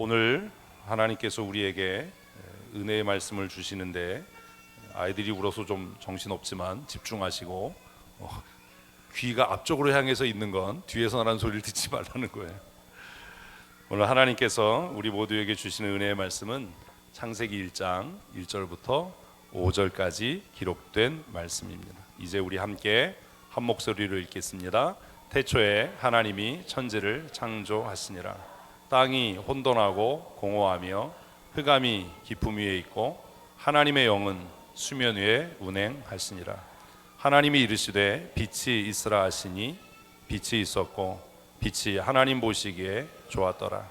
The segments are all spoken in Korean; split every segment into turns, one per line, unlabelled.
오늘 하나님께서 우리에게 은혜의 말씀을 주시는데 아이들이 울어서 좀 정신없지만 집중하시고 귀가 앞쪽으로 향해서 있는 건 뒤에서 나는 소리를 듣지 말라는 거예요. 오늘 하나님께서 우리 모두에게 주시는 은혜의 말씀은 창세기 1장 1절부터 5절까지 기록된 말씀입니다. 이제 우리 함께 한 목소리로 읽겠습니다. 태초에 하나님이 천지를 창조하시니라. 땅이 혼돈하고 공허하며 흑암이 깊음 위에 있고 하나님의 영은 수면 위에 운행하시니라. 하나님이 이르시되 빛이 있으라 하시니 빛이 있었고 빛이 하나님 보시기에 좋았더라.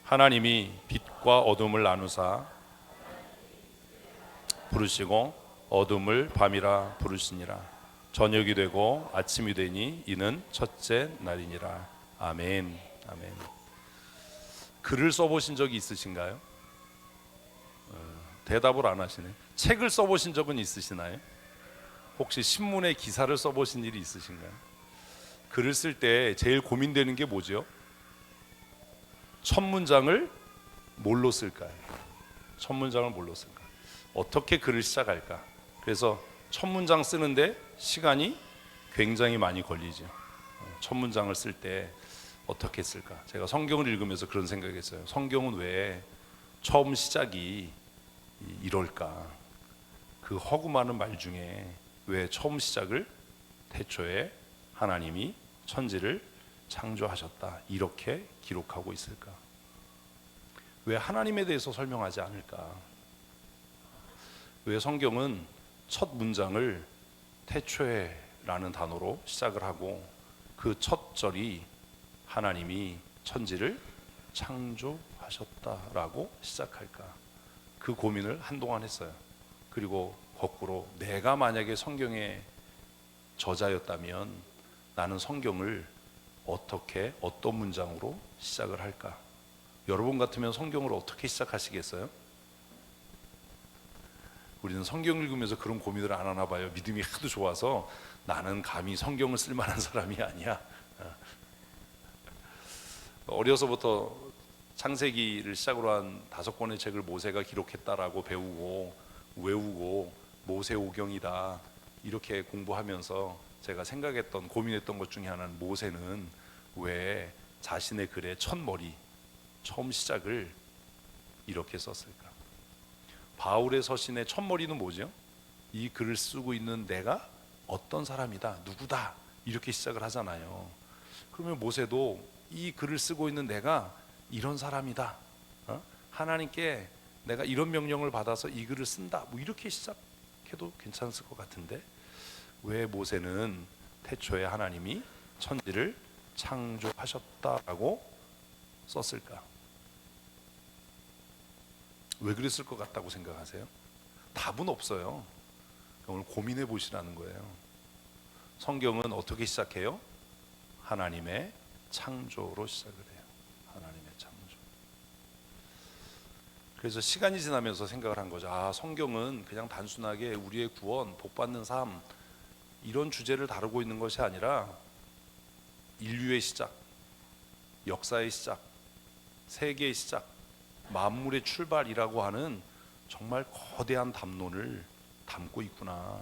하나님이 빛과 어둠을 나누사 부르시고 어둠을 밤이라 부르시니라. 저녁이 되고 아침이 되니 이는 첫째 날이니라. 아멘. 아멘. 글을 써보신 적이 있으신가요? 대답을 안 하시네. 책을 써보신 적은 있으시나요? 혹시 신문에 기사를 써보신 일이 있으신가요? 글을 쓸 때 제일 고민되는 게 뭐죠? 첫 문장을 뭘로 쓸까요? 첫 문장을 뭘로 쓸까? 어떻게 글을 시작할까? 그래서 첫 문장 쓰는데 시간이 굉장히 많이 걸리죠. 첫 문장을 쓸 때 어떻게 쓸까? 제가 성경을 읽으면서 그런 생각했어요. 성경은 왜 처음 시작이 이럴까? 그 허구 많은 말 중에 왜 처음 시작을 태초에 하나님이 천지를 창조하셨다 이렇게 기록하고 있을까? 왜 하나님에 대해서 설명하지 않을까? 왜 성경은 첫 문장을 태초에라는 단어로 시작을 하고 그 첫 절이 하나님이 천지를 창조하셨다라고 시작할까? 그 고민을 한동안 했어요. 그리고 거꾸로 내가 만약에 성경의 저자였다면 나는 성경을 어떻게 어떤 문장으로 시작을 할까? 여러분 같으면 성경을 어떻게 시작하시겠어요? 우리는 성경 읽으면서 그런 고민을 안 하나 봐요. 믿음이 하도 좋아서 나는 감히 성경을 쓸 만한 사람이 아니야. 어려서부터 창세기를 시작으로 한 5권의 책을 모세가 기록했다라고 배우고 외우고 모세오경이다 이렇게 공부하면서 제가 생각했던 고민했던 것 중에 하나는 모세는 왜 자신의 글의 첫머리 처음 시작을 이렇게 썼을까? 바울의 서신의 첫머리는 뭐죠? 이 글을 쓰고 있는 내가 어떤 사람이다 누구다 이렇게 시작을 하잖아요. 그러면 모세도 이 글을 쓰고 있는 내가 이런 사람이다, 하나님께 내가 이런 명령을 받아서 이 글을 쓴다 뭐 이렇게 시작해도 괜찮을 것 같은데 왜 모세는 태초에 하나님이 천지를 창조하셨다라고 썼을까? 왜 그랬을 것 같다고 생각하세요? 답은 없어요. 오늘 고민해 보시라는 거예요. 성경은 어떻게 시작해요? 하나님의 창조로 시작을 해요. 하나님의 창조. 그래서 시간이 지나면서 생각을 한 거죠. 성경은 그냥 단순하게 우리의 구원, 복받는 삶 이런 주제를 다루고 있는 것이 아니라 인류의 시작, 역사의 시작, 세계의 시작, 만물의 출발이라고 하는 정말 거대한 담론을 담고 있구나.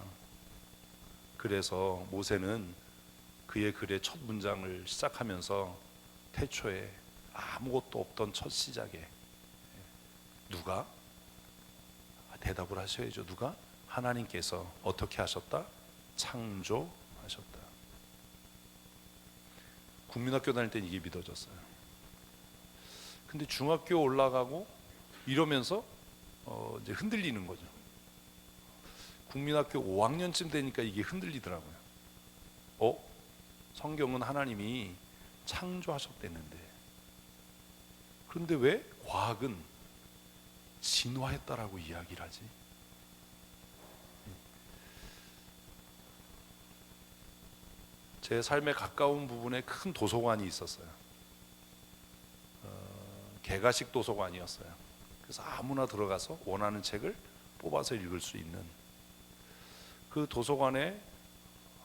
그래서 모세는 그의 글의 첫 문장을 시작하면서 태초에 아무것도 없던 첫 시작에 누가? 대답을 하셔야죠. 누가? 하나님께서 어떻게 하셨다? 창조하셨다. 국민학교 다닐 땐 이게 믿어졌어요. 근데 중학교 올라가고 이러면서 이제 흔들리는 거죠. 국민학교 5학년쯤 되니까 이게 흔들리더라고요. 성경은 하나님이 창조하셨댔는데 그런데 왜 과학은 진화했다라고 이야기를 하지? 제 삶에 가까운 부분에 큰 도서관이 있었어요. 개가식 도서관이었어요. 그래서 아무나 들어가서 원하는 책을 뽑아서 읽을 수 있는 그 도서관의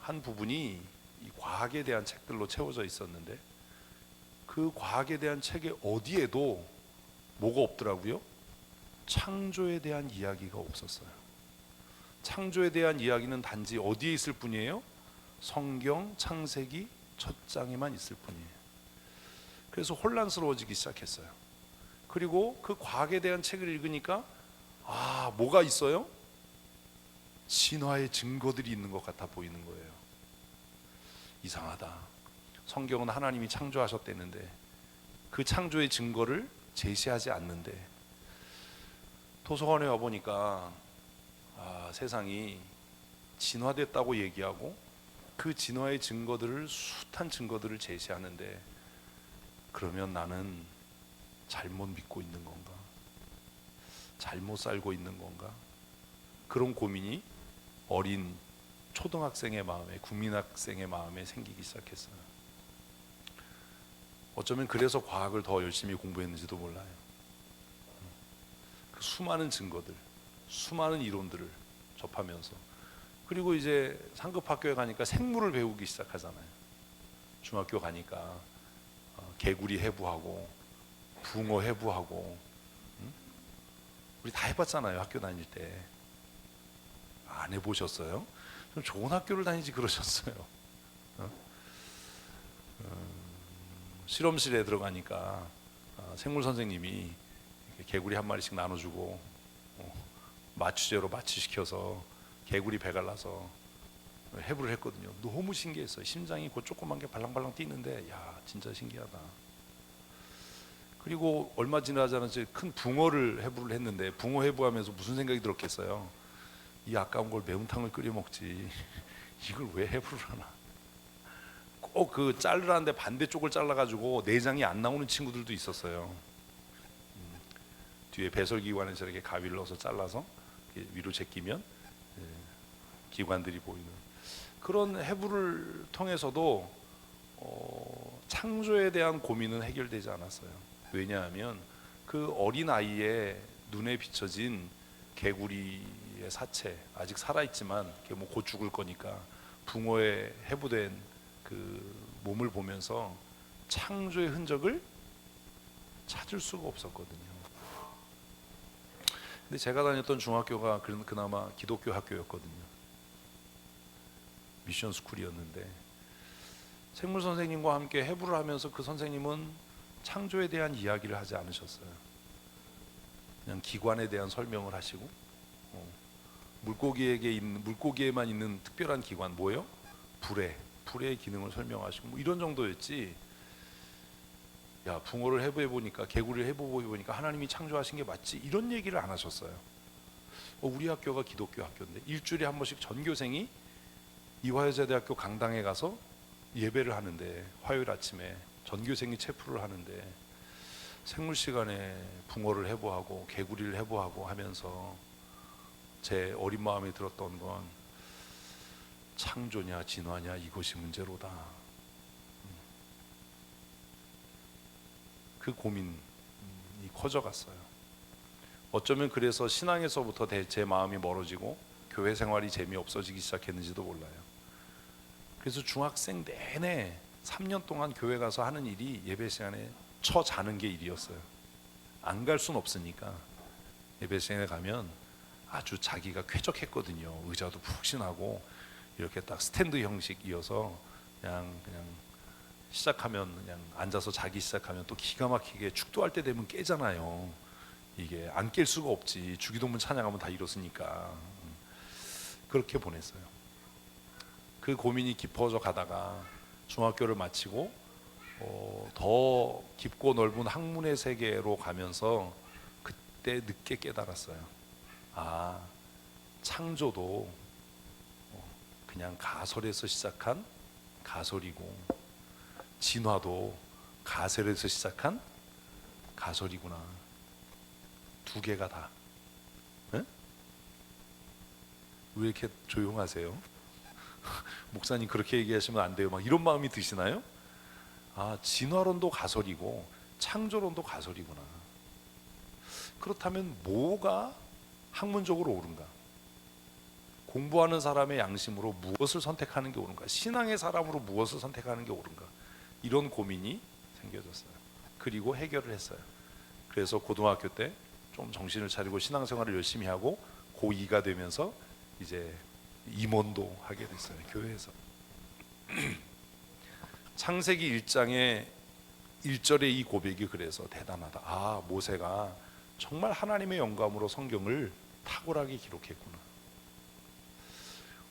한 부분이 이 과학에 대한 책들로 채워져 있었는데 그 과학에 대한 책의 어디에도 뭐가 없더라고요? 창조에 대한 이야기가 없었어요. 창조에 대한 이야기는 단지 어디에 있을 뿐이에요? 성경 창세기 첫 장에만 있을 뿐이에요. 그래서 혼란스러워지기 시작했어요. 그리고 그 과학에 대한 책을 읽으니까 뭐가 있어요? 진화의 증거들이 있는 것 같아 보이는 거예요. 이상하다. 성경은 하나님이 창조하셨다는데 그 창조의 증거를 제시하지 않는데, 도서관에 와보니까 세상이 진화됐다고 얘기하고 그 진화의 증거들을, 숱한 증거들을 제시하는데, 그러면 나는 잘못 믿고 있는 건가? 잘못 살고 있는 건가? 그런 고민이 어린 초등학생의 마음에, 국민학생의 마음에 생기기 시작했어요. 어쩌면 그래서 과학을 더 열심히 공부했는지도 몰라요. 그 수많은 증거들, 수많은 이론들을 접하면서, 그리고 이제 상급 학교에 가니까 생물을 배우기 시작하잖아요. 중학교 가니까 개구리 해부하고 붕어 해부하고, 우리 다 해봤잖아요. 학교 다닐 때. 안 해보셨어요? 좀 좋은 학교를 다니지 그러셨어요. 실험실에 들어가니까 생물 선생님이 개구리 한 마리씩 나눠주고 마취제로 마취시켜서 개구리 배 갈라서 해부를 했거든요. 너무 신기했어요. 심장이 그 조그만 게 발랑발랑 뛰는데, 야, 진짜 신기하다. 그리고 얼마 지나지 않아서 큰 붕어를 해부를 했는데, 붕어 해부하면서 무슨 생각이 들었겠어요? 이 아까운 걸 매운탕을 끓여 먹지 이걸 왜 해부를 하나. 꼭 그 자르라는데 반대쪽을 잘라가지고 내장이 안 나오는 친구들도 있었어요. 뒤에 배설기관에서 이렇게 가위를 넣어서 잘라서 위로 제끼면 기관들이 보이는 그런 해부를 통해서도 창조에 대한 고민은 해결되지 않았어요. 왜냐하면 그 어린 아이의 눈에 비춰진 개구리의 사체, 아직 살아있지만 뭐 곧 죽을 거니까 붕어에 해부된 그 몸을 보면서 창조의 흔적을 찾을 수가 없었거든요. 근데 제가 다녔던 중학교가 그나마 기독교 학교였거든요. 미션 스쿨이었는데, 생물 선생님과 함께 해부를 하면서 그 선생님은 창조에 대한 이야기를 하지 않으셨어요. 그냥 기관에 대한 설명을 하시고, 물고기에만 있는 특별한 기관, 뭐예요? 불의 기능을 설명하시고, 뭐 이런 정도였지. 야, 붕어를 해부해 보니까, 개구리를 해부해 보니까 하나님이 창조하신 게 맞지, 이런 얘기를 안 하셨어요. 우리 학교가 기독교 학교인데 일주일에 한 번씩 전교생이 이화여자대학교 강당에 가서 예배를 하는데, 화요일 아침에 전교생이 체프를 하는데 생물 시간에 붕어를 해부하고 개구리를 해부하고 하면서 제 어린 마음에 들었던 건 창조냐 진화냐 이것이 문제로다. 그 고민이 커져갔어요. 어쩌면 그래서 신앙에서부터 제 마음이 멀어지고 교회 생활이 재미없어지기 시작했는지도 몰라요. 그래서 중학생 내내 3년 동안 교회 가서 하는 일이 예배 시간에 자는 게 일이었어요. 안 갈 순 없으니까 예배 시간에 가면 아주 자기가 쾌적했거든요. 의자도 푹신하고 이렇게 딱 스탠드 형식이어서 그냥 시작하면 그냥 앉아서 자기 시작하면 또 기가 막히게 축도할 때 되면 깨잖아요. 이게 안 깰 수가 없지. 주기도문 찬양하면 다 이렇으니까. 그렇게 보냈어요. 그 고민이 깊어져 가다가 중학교를 마치고 더 깊고 넓은 학문의 세계로 가면서 그때 늦게 깨달았어요. 창조도 그냥 가설에서 시작한 가설이고, 진화도 가설에서 시작한 가설이구나. 두 개가 다. 네? 왜 이렇게 조용하세요? 목사님 그렇게 얘기하시면 안 돼요. 막 이런 마음이 드시나요? 진화론도 가설이고 창조론도 가설이구나. 그렇다면 뭐가 학문적으로 옳은가? 공부하는 사람의 양심으로 무엇을 선택하는 게 옳은가? 신앙의 사람으로 무엇을 선택하는 게 옳은가? 이런 고민이 생겨졌어요. 그리고 해결을 했어요. 그래서 고등학교 때 좀 정신을 차리고 신앙생활을 열심히 하고 고2가 되면서 이제 임원도 하게 됐어요, 교회에서. 창세기 1장의 1절의 이 고백이 그래서 대단하다. 아, 모세가 정말 하나님의 영감으로 성경을 탁월하게 기록했구나.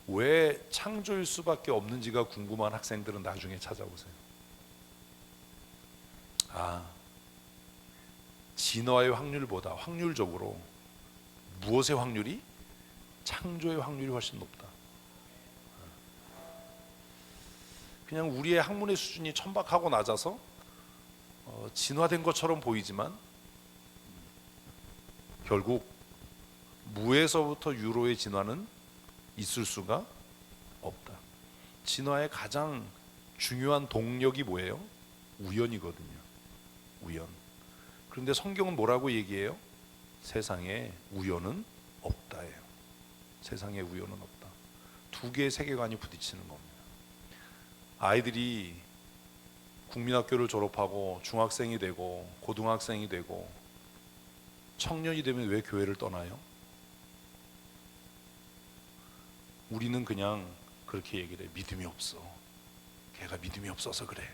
왜 창조일 수밖에 없는지가 궁금한 학생들은 나중에 찾아보세요. 아, 진화의 확률보다 확률적으로 무엇의 확률이? 창조의 확률이 훨씬 높다. 그냥 우리의 학문의 수준이 천박하고 낮아서 진화된 것처럼 보이지만 결국 무에서부터 유로의 진화는 있을 수가 없다. 진화의 가장 중요한 동력이 뭐예요? 우연이거든요. 우연. 그런데 성경은 뭐라고 얘기해요? 세상에 우연은 없다예요. 세상에 우연은 없다. 두 개의 세계관이 부딪히는 겁니다. 아이들이 국민학교를 졸업하고 중학생이 되고 고등학생이 되고 청년이 되면 왜 교회를 떠나요? 우리는 그냥 그렇게 얘기를 해. 믿음이 없어. 걔가 믿음이 없어서 그래.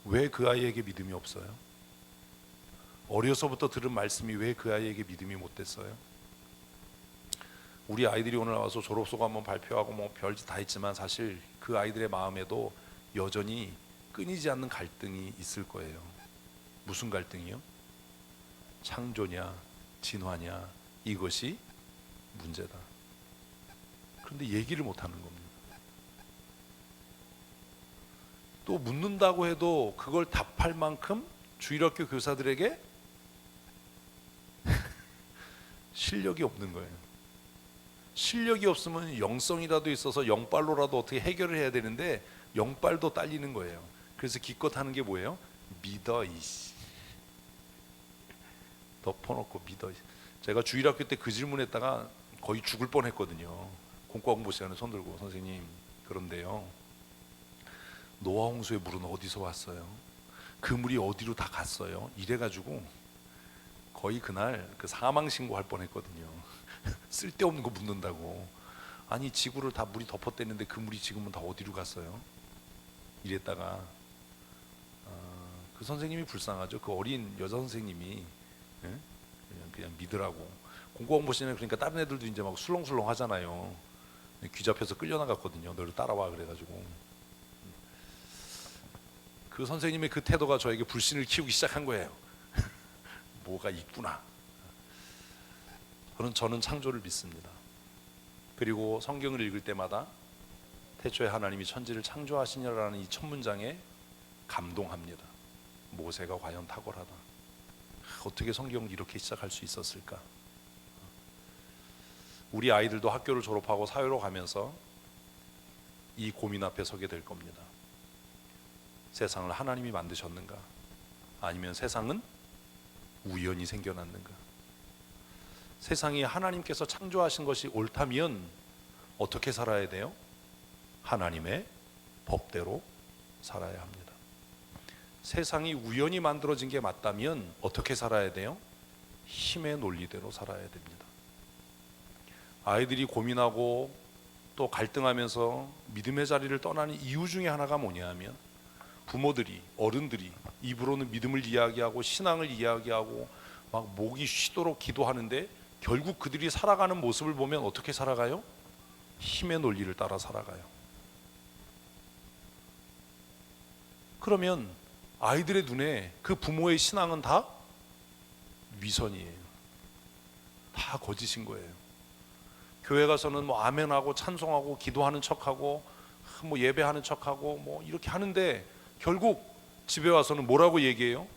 왜 그 아이에게 믿음이 없어요? 어려서부터 들은 말씀이 왜 그 아이에게 믿음이 못 됐어요? 우리 아이들이 오늘 나와서 졸업소감 발표하고 뭐 별짓 다 했지만 사실 그 아이들의 마음에도 여전히 끊이지 않는 갈등이 있을 거예요. 무슨 갈등이요? 창조냐 진화냐, 이것이 문제다. 그런데 얘기를 못 하는 겁니다. 또 묻는다고 해도 그걸 답할 만큼 주일학교 교사들에게 실력이 없는 거예요. 실력이 없으면 영성이라도 있어서 영빨로라도 어떻게 해결을 해야 되는데 영빨도 딸리는 거예요. 그래서 기껏 하는 게 뭐예요? 믿어 이씨. 덮어놓고 믿어. 제가 주일학교 때 그 질문했다가 거의 죽을 뻔했거든요. 공과 공부 시간에 손 들고 선생님 그런데요, 노아 홍수의 물은 어디서 왔어요? 그 물이 어디로 다 갔어요? 이래가지고 거의 그날 그 사망 신고할 뻔했거든요. 쓸데없는 거 묻는다고. 아니 지구를 다 물이 덮었대는데 그 물이 지금은 다 어디로 갔어요? 이랬다가 그 선생님이 불쌍하죠. 그 어린 여자 선생님이 예? 그냥 믿으라고. 공과 공부 시간에 그러니까 다른 애들도 이제 막 술렁술렁 하잖아요. 귀잡혀서 끌려나갔거든요. 너를 따라와 그래가지고. 그 선생님의 그 태도가 저에게 불신을 키우기 시작한 거예요. 뭐가 있구나. 저는 창조를 믿습니다. 그리고 성경을 읽을 때마다 태초에 하나님이 천지를 창조하시니라는 이 첫 문장에 감동합니다. 모세가 과연 탁월하다. 어떻게 성경을 이렇게 시작할 수 있었을까? 우리 아이들도 학교를 졸업하고 사회로 가면서 이 고민 앞에 서게 될 겁니다. 세상을 하나님이 만드셨는가? 아니면 세상은 우연히 생겨났는가? 세상이 하나님께서 창조하신 것이 옳다면 어떻게 살아야 돼요? 하나님의 법대로 살아야 합니다. 세상이 우연히 만들어진 게 맞다면 어떻게 살아야 돼요? 힘의 논리대로 살아야 됩니다. 아이들이 고민하고 또 갈등하면서 믿음의 자리를 떠나는 이유 중에 하나가 뭐냐 하면 부모들이, 어른들이 입으로는 믿음을 이야기하고 신앙을 이야기하고 막 목이 쉬도록 기도하는데 결국 그들이 살아가는 모습을 보면 어떻게 살아가요? 힘의 논리를 따라 살아가요. 그러면 아이들의 눈에 그 부모의 신앙은 다 위선이에요. 다 거짓인 거예요. 교회 가서는 뭐 아멘하고 찬송하고 기도하는 척하고 뭐 예배하는 척하고 뭐 이렇게 하는데 결국 집에 와서는 뭐라고 얘기해요?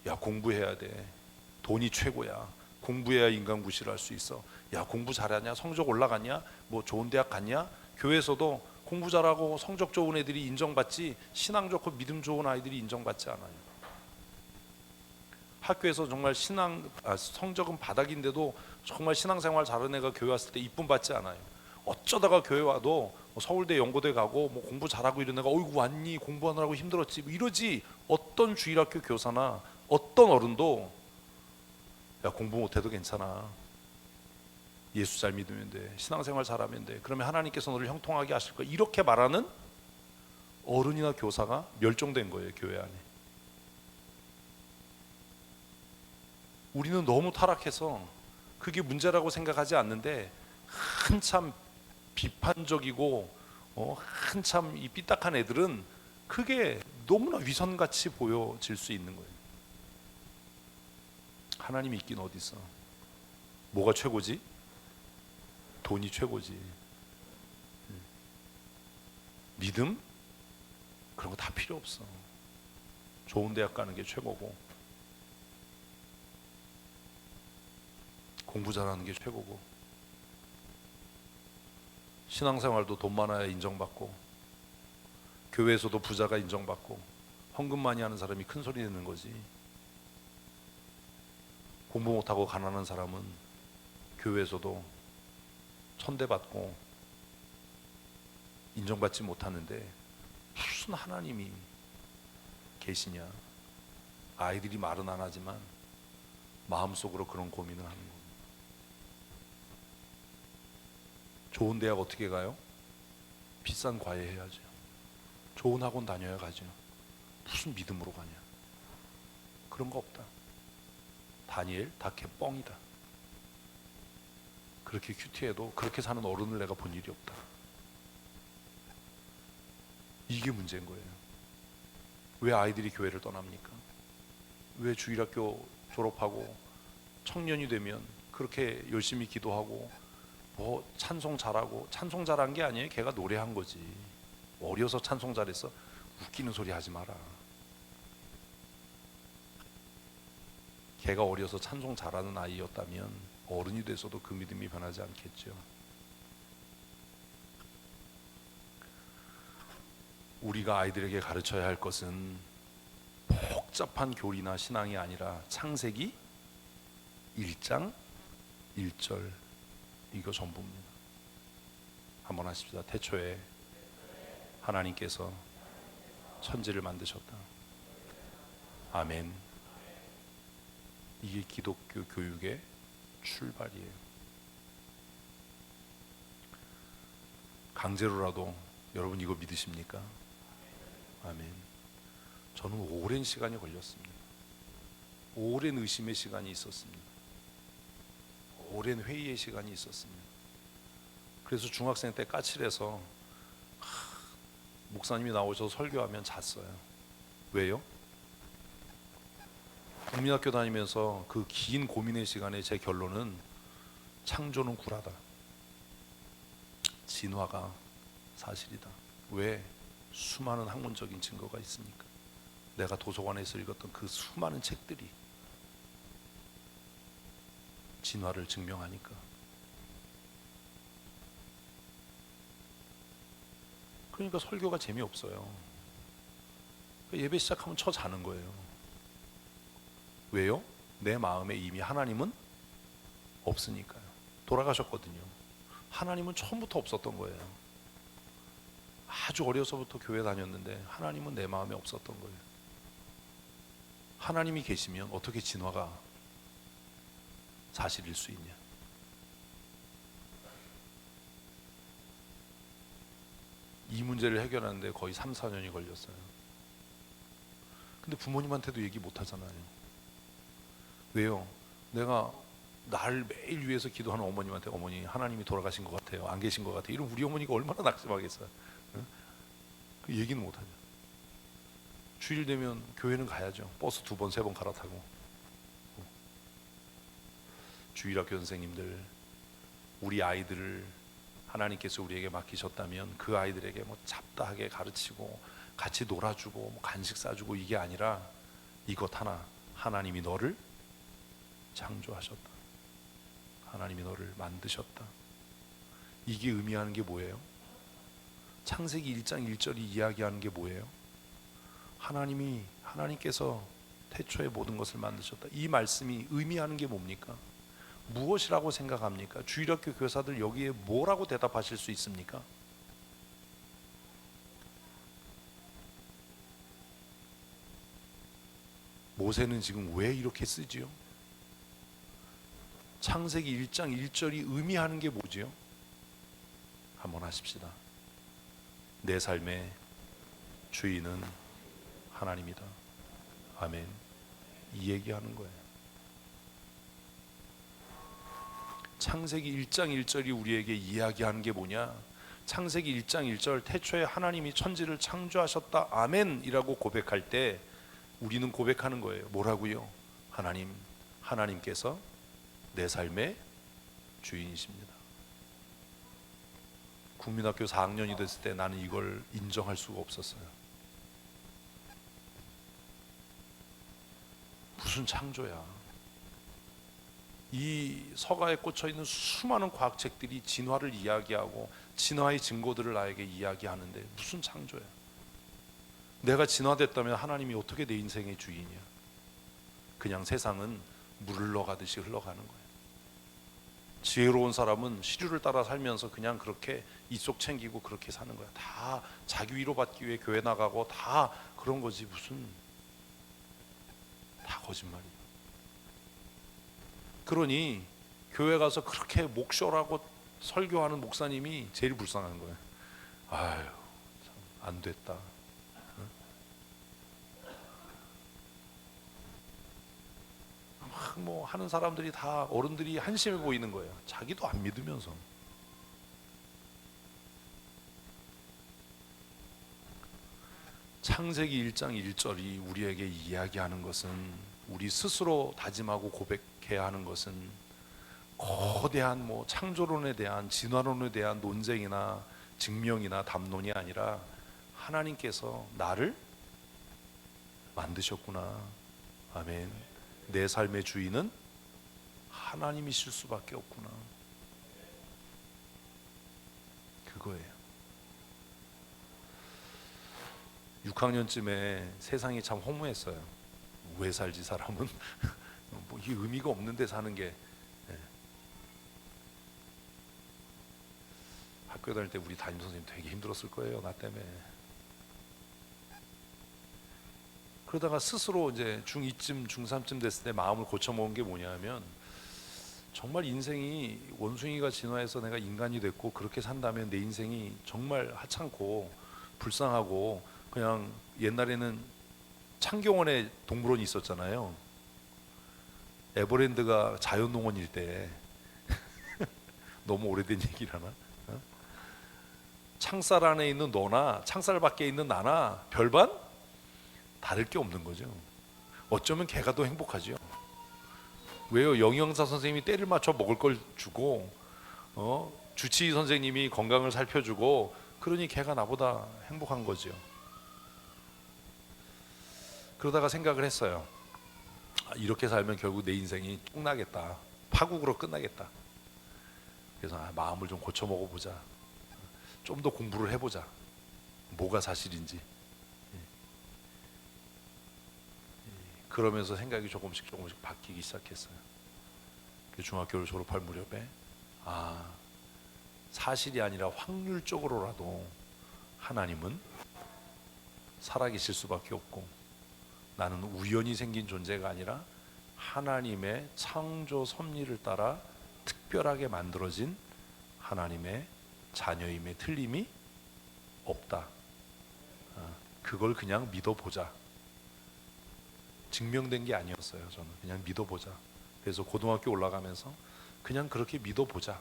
야, 공부해야 돼. 돈이 최고야. 공부해야 인간 구실을 할 수 있어. 야, 공부 잘하냐? 성적 올라갔냐? 뭐 좋은 대학 갔냐? 교회에서도 공부 잘하고 성적 좋은 애들이 인정받지 신앙 좋고 믿음 좋은 아이들이 인정받지 않아요. 학교에서 정말 성적은 바닥인데도 정말 신앙생활 잘하는 애가 교회 왔을 때 이쁨 받지 않아요. 어쩌다가 교회 와도 서울대 연고대 가고 뭐 공부 잘하고 이런 애가 어이구 왔니? 공부하느라고 힘들었지 뭐 이러지. 어떤 주일학교 교사나 어떤 어른도 야, 공부 못해도 괜찮아. 예수 잘 믿으면 돼. 신앙생활 잘하면 돼. 그러면 하나님께서 너를 형통하게 하실 거야. 이렇게 말하는 어른이나 교사가 멸종된 거예요, 교회 안에. 우리는 너무 타락해서 그게 문제라고 생각하지 않는데 한참 비판적이고 한참 이 삐딱한 애들은 그게 너무나 위선같이 보여질 수 있는 거예요. 하나님이 있긴 어디 있어? 뭐가 최고지? 돈이 최고지. 믿음? 그런 거 다 필요 없어. 좋은 대학 가는 게 최고고, 공부 잘하는 게 최고고, 신앙생활도 돈 많아야 인정받고, 교회에서도 부자가 인정받고, 헌금 많이 하는 사람이 큰 소리 내는 거지. 공부 못하고 가난한 사람은 교회에서도 천대받고 인정받지 못하는데 무슨 하나님이 계시냐. 아이들이 말은 안 하지만 마음속으로 그런 고민을 하는 겁니다. 좋은 대학 어떻게 가요? 비싼 과외 해야죠. 좋은 학원 다녀야 가죠. 무슨 믿음으로 가냐. 그런 거 없다. 다니엘 다 개뻥이다. 그렇게 큐티해도 그렇게 사는 어른을 내가 본 일이 없다. 이게 문제인 거예요. 왜 아이들이 교회를 떠납니까? 왜 주일학교 졸업하고 청년이 되면 그렇게 열심히 기도하고 뭐 찬송 잘하고, 찬송 잘한 게 아니에요. 걔가 노래한 거지. 어려서 찬송 잘했어? 웃기는 소리 하지 마라. 걔가 어려서 찬송 잘하는 아이였다면 어른이 돼서도 그 믿음이 변하지 않겠죠. 우리가 아이들에게 가르쳐야 할 것은 복잡한 교리나 신앙이 아니라 창세기 1장 1절, 이거 전부입니다. 한번 하십시다. 태초에 하나님께서 천지를 만드셨다. 아멘. 이게 기독교 교육의 출발이에요. 강제로라도 여러분 이거 믿으십니까? 아멘. 저는 오랜 시간이 걸렸습니다. 오랜 의심의 시간이 있었습니다. 오랜 회의의 시간이 있었습니다. 그래서 중학생 때 까칠해서 목사님이 나오셔서 설교하면 잤어요. 왜요? 국민학교 다니면서 그 긴 고민의 시간에 제 결론은 창조는 구라다. 진화가 사실이다. 왜? 수많은 학문적인 증거가 있으니까. 내가 도서관에서 읽었던 그 수많은 책들이 진화를 증명하니까. 그러니까 설교가 재미없어요. 예배 시작하면 쳐 자는 거예요. 왜요? 내 마음에 이미 하나님은 없으니까요. 돌아가셨거든요. 하나님은 처음부터 없었던 거예요. 아주 어려서부터 교회 다녔는데 하나님은 내 마음에 없었던 거예요. 하나님이 계시면 어떻게 진화가 사실일 수 있냐. 이 문제를 해결하는데 거의 3, 4년이 걸렸어요. 근데 부모님한테도 얘기 못 하잖아요. 왜요? 내가 날 매일 위해서 기도하는 어머님한테 어머니 하나님이 돌아가신 것 같아요. 안 계신 것 같아요. 이런 우리 어머니가 얼마나 낙심하겠어요. 응? 그 얘기는 못 하죠. 주일 되면 교회는 가야죠. 버스 2번, 3번 갈아타고. 주일학교 선생님들, 우리 아이들을 하나님께서 우리에게 맡기셨다면 그 아이들에게 뭐 잡다하게 가르치고 같이 놀아주고 뭐 간식 싸주고 이게 아니라 이것 하나, 하나님이 너를 창조하셨다. 하나님이 너를 만드셨다. 이게 의미하는 게 뭐예요? 창세기 1장 1절이 이야기하는 게 뭐예요? 하나님께서 태초에 모든 것을 만드셨다. 이 말씀이 의미하는 게 뭡니까? 무엇이라고 생각합니까? 주일학교 교사들 여기에 뭐라고 대답하실 수 있습니까? 모세는 지금 왜 이렇게 쓰지요? 창세기 1장 1절이 의미하는 게 뭐지요? 한번 하십시다. 내 삶의 주인은 하나님이다. 아멘. 이 얘기하는 거예요. 창세기 1장 1절이 우리에게 이야기하는 게 뭐냐? 창세기 1장 1절 태초에 하나님이 천지를 창조하셨다. 아멘 이라고 고백할 때 우리는 고백하는 거예요. 뭐라고요? 하나님께서 내 삶의 주인이십니다. 국민학교 4학년이 됐을 때 나는 이걸 인정할 수가 없었어요. 무슨 창조야? 이 서가에 꽂혀 있는 수많은 과학책들이 진화를 이야기하고 진화의 증거들을 나에게 이야기하는데 무슨 창조야? 내가 진화됐다면 하나님이 어떻게 내 인생의 주인이야? 그냥 세상은 물을 흘러가듯이 흘러가는 거예요. 지혜로운 사람은 시류를 따라 살면서 그냥 그렇게 이쪽 챙기고 그렇게 사는 거야. 다 자기 위로받기 위해 교회 나가고 다 그런 거지. 무슨 다 거짓말이야. 그러니 교회 가서 그렇게 목쇼라고 설교하는 목사님이 제일 불쌍한 거예요. 아유, 참 안 됐다. 막 뭐 하는 사람들이 다 어른들이 한심해 보이는 거예요. 자기도 안 믿으면서. 창세기 1장 1절이 우리에게 이야기하는 것은, 우리 스스로 다짐하고 고백해야 하는 것은 거대한 뭐 창조론에 대한, 진화론에 대한 논쟁이나 증명이나 담론이 아니라 하나님께서 나를 만드셨구나. 아멘. 내 삶의 주인은 하나님이실 수밖에 없구나. 그거예요. 6학년쯤에 세상이 참 허무했어요. 왜 살지 사람은? 뭐 이 의미가 없는데 사는 게. 학교 다닐 때 우리 담임 선생님 되게 힘들었을 거예요. 나 때문에. 그러다가 스스로 이제 중2쯤 중3쯤 됐을 때 마음을 고쳐먹은 게 뭐냐면, 정말 인생이 원숭이가 진화해서 내가 인간이 됐고 그렇게 산다면 내 인생이 정말 하찮고 불쌍하고, 그냥 옛날에는 창경원에 동물원이 있었잖아요. 에버랜드가 자연농원일 때 너무 오래된 얘기라나? 창살 안에 있는 너나 창살 밖에 있는 나나 별반 다를 게 없는 거죠. 어쩌면 걔가 더 행복하죠. 왜요? 영양사 선생님이 때를 맞춰 먹을 걸 주고, 주치의 선생님이 건강을 살펴주고, 그러니 걔가 나보다 행복한 거죠. 그러다가 생각을 했어요. 이렇게 살면 결국 내 인생이 똥나겠다. 파국으로 끝나겠다. 그래서 마음을 좀 고쳐 먹어보자. 좀 더 공부를 해보자. 뭐가 사실인지. 그러면서 생각이 조금씩 바뀌기 시작했어요. 중학교를 졸업할 무렵에 사실이 아니라 확률적으로라도 하나님은 살아계실 수밖에 없고, 나는 우연히 생긴 존재가 아니라 하나님의 창조 섭리를 따라 특별하게 만들어진 하나님의 자녀임에 틀림이 없다. 그걸 그냥 믿어보자. 증명된 게 아니었어요. 저는 그냥 믿어보자. 그래서 고등학교 올라가면서 그냥 그렇게 믿어보자.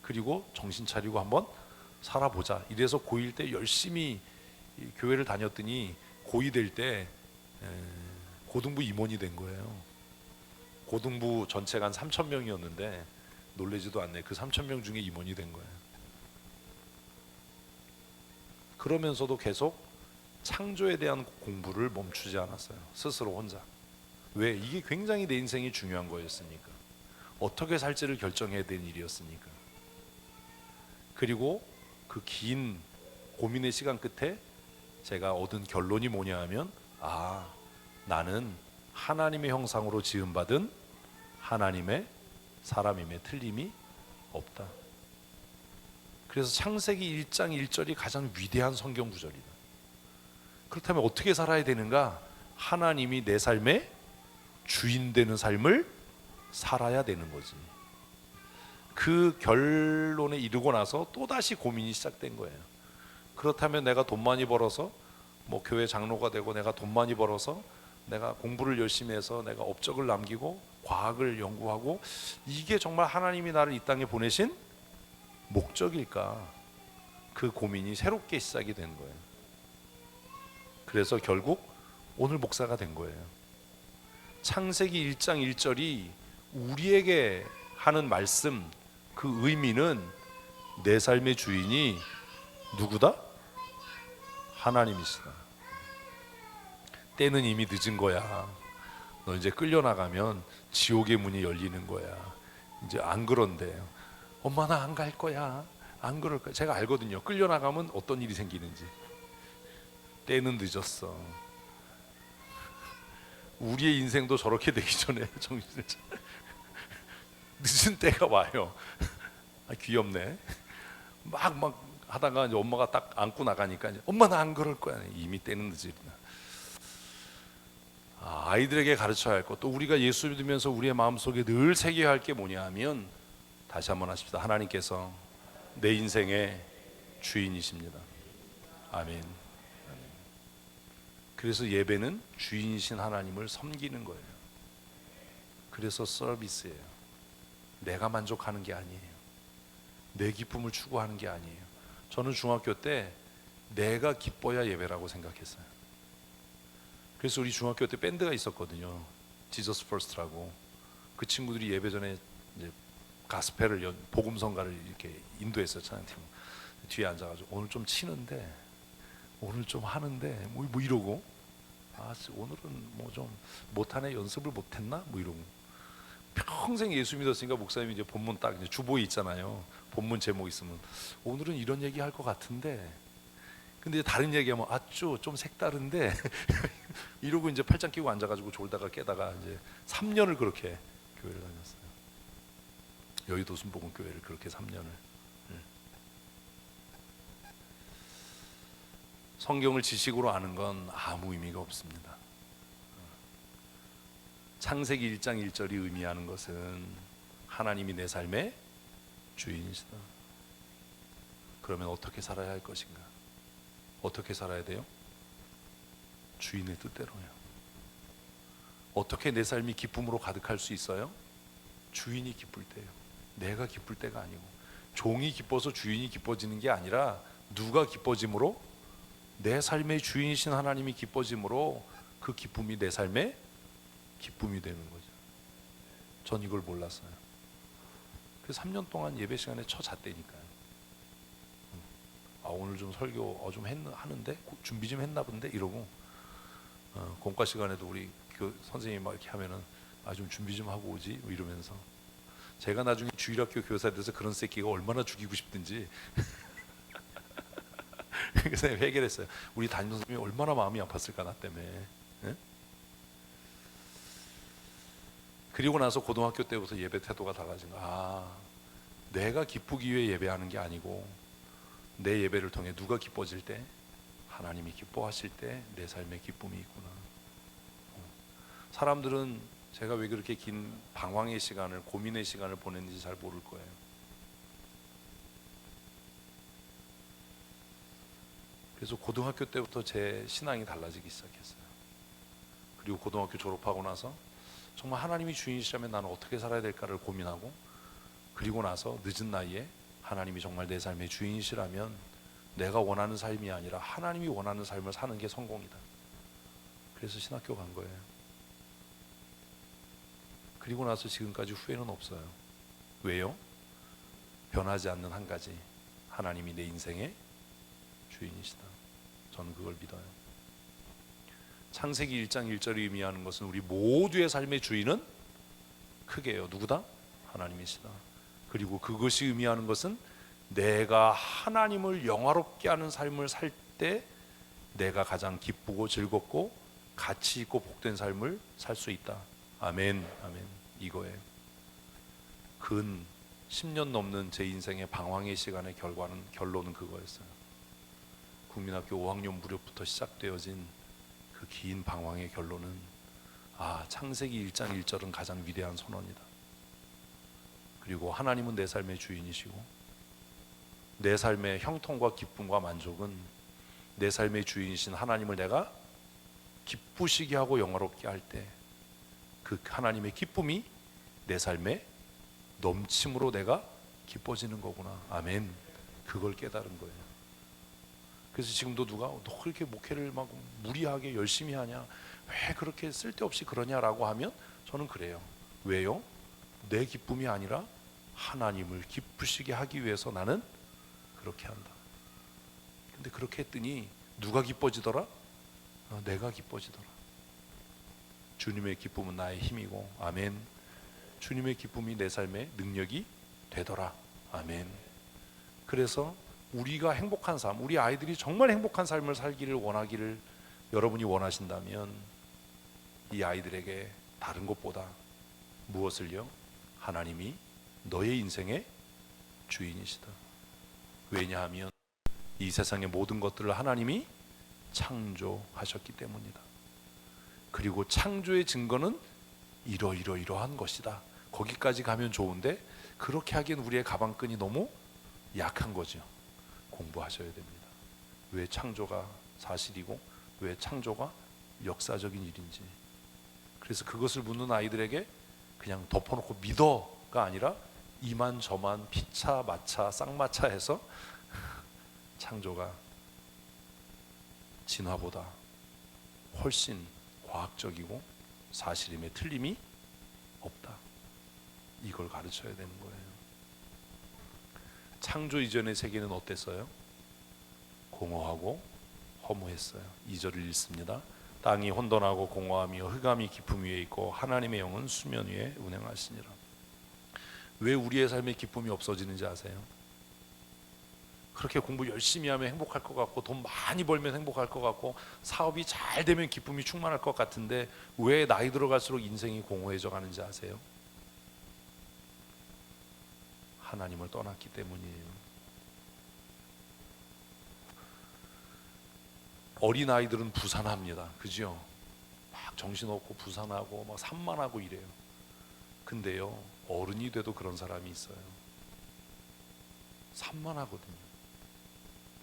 그리고 정신 차리고 한번 살아보자. 이래서 고1 때 열심히 교회를 다녔더니 고2 될 때 고등부 임원이 된 거예요. 고등부 전체가 한 3,000명이었는데 놀라지도 않네. 그 3,000명 중에 임원이 된 거예요. 그러면서도 계속 창조에 대한 공부를 멈추지 않았어요. 스스로 혼자. 왜? 이게 굉장히 내 인생이 중요한 거였으니까. 어떻게 살지를 결정해야 되는 일이었으니까. 그리고 그 긴 고민의 시간 끝에 제가 얻은 결론이 뭐냐 하면, 나는 하나님의 형상으로 지음받은 하나님의 사람임에 틀림이 없다. 그래서 창세기 1장 1절이 가장 위대한 성경 구절이다. 그렇다면 어떻게 살아야 되는가? 하나님이 내 삶의 주인 되는 삶을 살아야 되는 거지. 그 결론에 이르고 나서 또다시 고민이 시작된 거예요. 그렇다면 내가 돈 많이 벌어서 뭐 교회 장로가 되고, 내가 돈 많이 벌어서 내가 공부를 열심히 해서 내가 업적을 남기고 과학을 연구하고, 이게 정말 하나님이 나를 이 땅에 보내신 목적일까? 그 고민이 새롭게 시작이 된 거예요. 그래서 결국 오늘 목사가 된 거예요. 창세기 1장 1절이 우리에게 하는 말씀, 그 의미는 내 삶의 주인이 누구다? 하나님이시다. 때는 이미 늦은 거야. 너 이제 끌려나가면 지옥의 문이 열리는 거야. 이제 안 그런데, 엄마 나 안 갈 거야, 안 그럴 거야. 제가 알거든요. 끌려나가면 어떤 일이 생기는지. 때는 늦었어. 우리의 인생도 저렇게 되기 전에 정신을 늦은 때가 와요. 아, 귀엽네. 막 하다가 이제 엄마가 딱 안고 나가니까 이제, 엄마 나 안 그럴 거야. 이미 때는 늦었다. 아이들에게 가르쳐야 할 것, 또 우리가 예수 믿으면서 우리의 마음속에 늘 새겨야 할 게 뭐냐 하면, 다시 한번 하십시다. 하나님께서 내 인생의 주인이십니다. 아멘. 그래서 예배는 주인이신 하나님을 섬기는 거예요. 그래서 서비스예요. 내가 만족하는 게 아니에요. 내 기쁨을 추구하는 게 아니에요. 저는 중학교 때 내가 기뻐야 예배라고 생각했어요. 그래서 우리 중학교 때 밴드가 있었거든요. 지저스 퍼스트라고. 그 친구들이 예배 전에 이제 가스펠을 복음성가를 이렇게 인도했어요. 찬양팀 뒤에 앉아가지고, 오늘 좀 치는데, 오늘 좀 하는데 뭐 이러고, 오늘은 뭐 좀 못하네, 연습을 못했나 뭐 이러고. 평생 예수 믿었으니까 목사님이 이제 본문 딱 이제 주보에 있잖아요. 본문 제목 있으면 오늘은 이런 얘기 할 것 같은데, 근데 다른 얘기하면 좀 색다른데 이러고 이제 팔짱 끼고 앉아가지고 졸다가 깨다가 이제 3년을 그렇게 교회를 다녔어요. 여의도 순복음교회를 그렇게 3년을. 성경을 지식으로 아는 건 아무 의미가 없습니다. 창세기 1장 1절이 의미하는 것은 하나님이 내 삶의 주인이시다. 그러면 어떻게 살아야 할 것인가? 어떻게 살아야 돼요? 주인의 뜻대로요. 어떻게 내 삶이 기쁨으로 가득할 수 있어요? 주인이 기쁠 때요. 내가 기쁠 때가 아니고. 종이 기뻐서 주인이 기뻐지는 게 아니라, 누가 기뻐짐으로? 내 삶의 주인이신 하나님이 기뻐짐으로 그 기쁨이 내 삶의 기쁨이 되는 거죠. 전 이걸 몰랐어요. 그래서 3년 동안 예배 시간에 잤다니까요. 오늘 좀 설교 좀 하는데 준비 좀 했나 본데 이러고, 공과 시간에도 우리 선생님이 막 이렇게 하면은 좀 준비 좀 하고 오지 뭐 이러면서, 제가 나중에 주일학교 교사에 대해서 그런 새끼가 얼마나 죽이고 싶든지 그래서 해결했어요. 우리 담임 선생님이 얼마나 마음이 아팠을까 나 때문에. 네? 그리고 나서 고등학교 때부터 예배 태도가 달라진 거야. 내가 기쁘기 위해 예배하는 게 아니고, 내 예배를 통해 누가 기뻐질 때? 하나님이 기뻐하실 때 내 삶에 기쁨이 있구나. 사람들은 제가 왜 그렇게 긴 방황의 시간을, 고민의 시간을 보냈는지 잘 모를 거예요. 그래서 고등학교 때부터 제 신앙이 달라지기 시작했어요. 그리고 고등학교 졸업하고 나서 정말 하나님이 주인이시라면 나는 어떻게 살아야 될까를 고민하고, 그리고 나서 늦은 나이에 하나님이 정말 내 삶의 주인이시라면 내가 원하는 삶이 아니라 하나님이 원하는 삶을 사는 게 성공이다. 그래서 신학교 간 거예요. 그리고 나서 지금까지 후회는 없어요. 왜요? 변하지 않는 한 가지, 하나님이 내 인생의 주인이시다. 저는 그걸 믿어요. 창세기 1장 1절이 의미하는 것은 우리 모두의 삶의 주인은 크게요. 누구다? 하나님이시다. 그리고 그것이 의미하는 것은 내가 하나님을 영화롭게 하는 삶을 살 때 내가 가장 기쁘고 즐겁고 가치 있고 복된 삶을 살 수 있다. 아멘, 아멘. 이거예요. 근 10년 넘는 제 인생의 방황의 시간의 결론은 그거였어요. 국민학교 5학년 무렵부터 시작되어진 그 긴 방황의 결론은, 창세기 1장 1절은 가장 위대한 선언이다. 그리고 하나님은 내 삶의 주인이시고 내 삶의 형통과 기쁨과 만족은 내 삶의 주인이신 하나님을 내가 기쁘시게 하고 영화롭게 할 때 그 하나님의 기쁨이 내 삶에 넘침으로 내가 기뻐지는 거구나. 아멘. 그걸 깨달은 거예요. 그래서 지금도 누가 너 그렇게 목회를 막 무리하게 열심히 하냐, 왜 그렇게 쓸데없이 그러냐라고 하면 저는 그래요. 왜요? 내 기쁨이 아니라 하나님을 기쁘시게 하기 위해서 나는 그렇게 한다. 근데 그렇게 했더니 누가 기뻐지더라? 내가 기뻐지더라. 주님의 기쁨은 나의 힘이고, 아멘. 주님의 기쁨이 내 삶의 능력이 되더라. 아멘. 그래서 우리가 행복한 삶, 우리 아이들이 정말 행복한 삶을 살기를 원하기를 여러분이 원하신다면 이 아이들에게 다른 것보다 무엇을요? 하나님이 너의 인생의 주인이시다. 왜냐하면 이 세상의 모든 것들을 하나님이 창조하셨기 때문이다. 그리고 창조의 증거는 이러한 것이다. 거기까지 가면 좋은데 그렇게 하기엔 우리의 가방끈이 너무 약한 거죠. 공부하셔야 됩니다. 왜 창조가 사실이고 왜 창조가 역사적인 일인지. 그래서 그것을 묻는 아이들에게 그냥 덮어놓고 믿어가 아니라 이만저만 피차 마차 쌍마차 해서 창조가 진화보다 훨씬 과학적이고 사실임에 틀림이 없다. 이걸 가르쳐야 되는 거예요. 창조 이전의 세계는 어땠어요? 공허하고 허무했어요. 2절을 읽습니다. 땅이 혼돈하고 공허하며 흑암이 깊음 위에 있고 하나님의 영은 수면 위에 운행하시니라. 왜 우리의 삶의 기쁨이 없어지는지 아세요? 그렇게 공부 열심히 하면 행복할 것 같고 돈 많이 벌면 행복할 것 같고 사업이 잘 되면 기쁨이 충만할 것 같은데 왜 나이 들어갈수록 인생이 공허해져 가는지 아세요? 하나님을 떠났기 때문이에요. 어린 아이들은 부산합니다. 그죠? 막 정신없고 부산하고 막 산만하고 이래요. 근데요, 어른이 돼도 그런 사람이 있어요. 산만하거든요.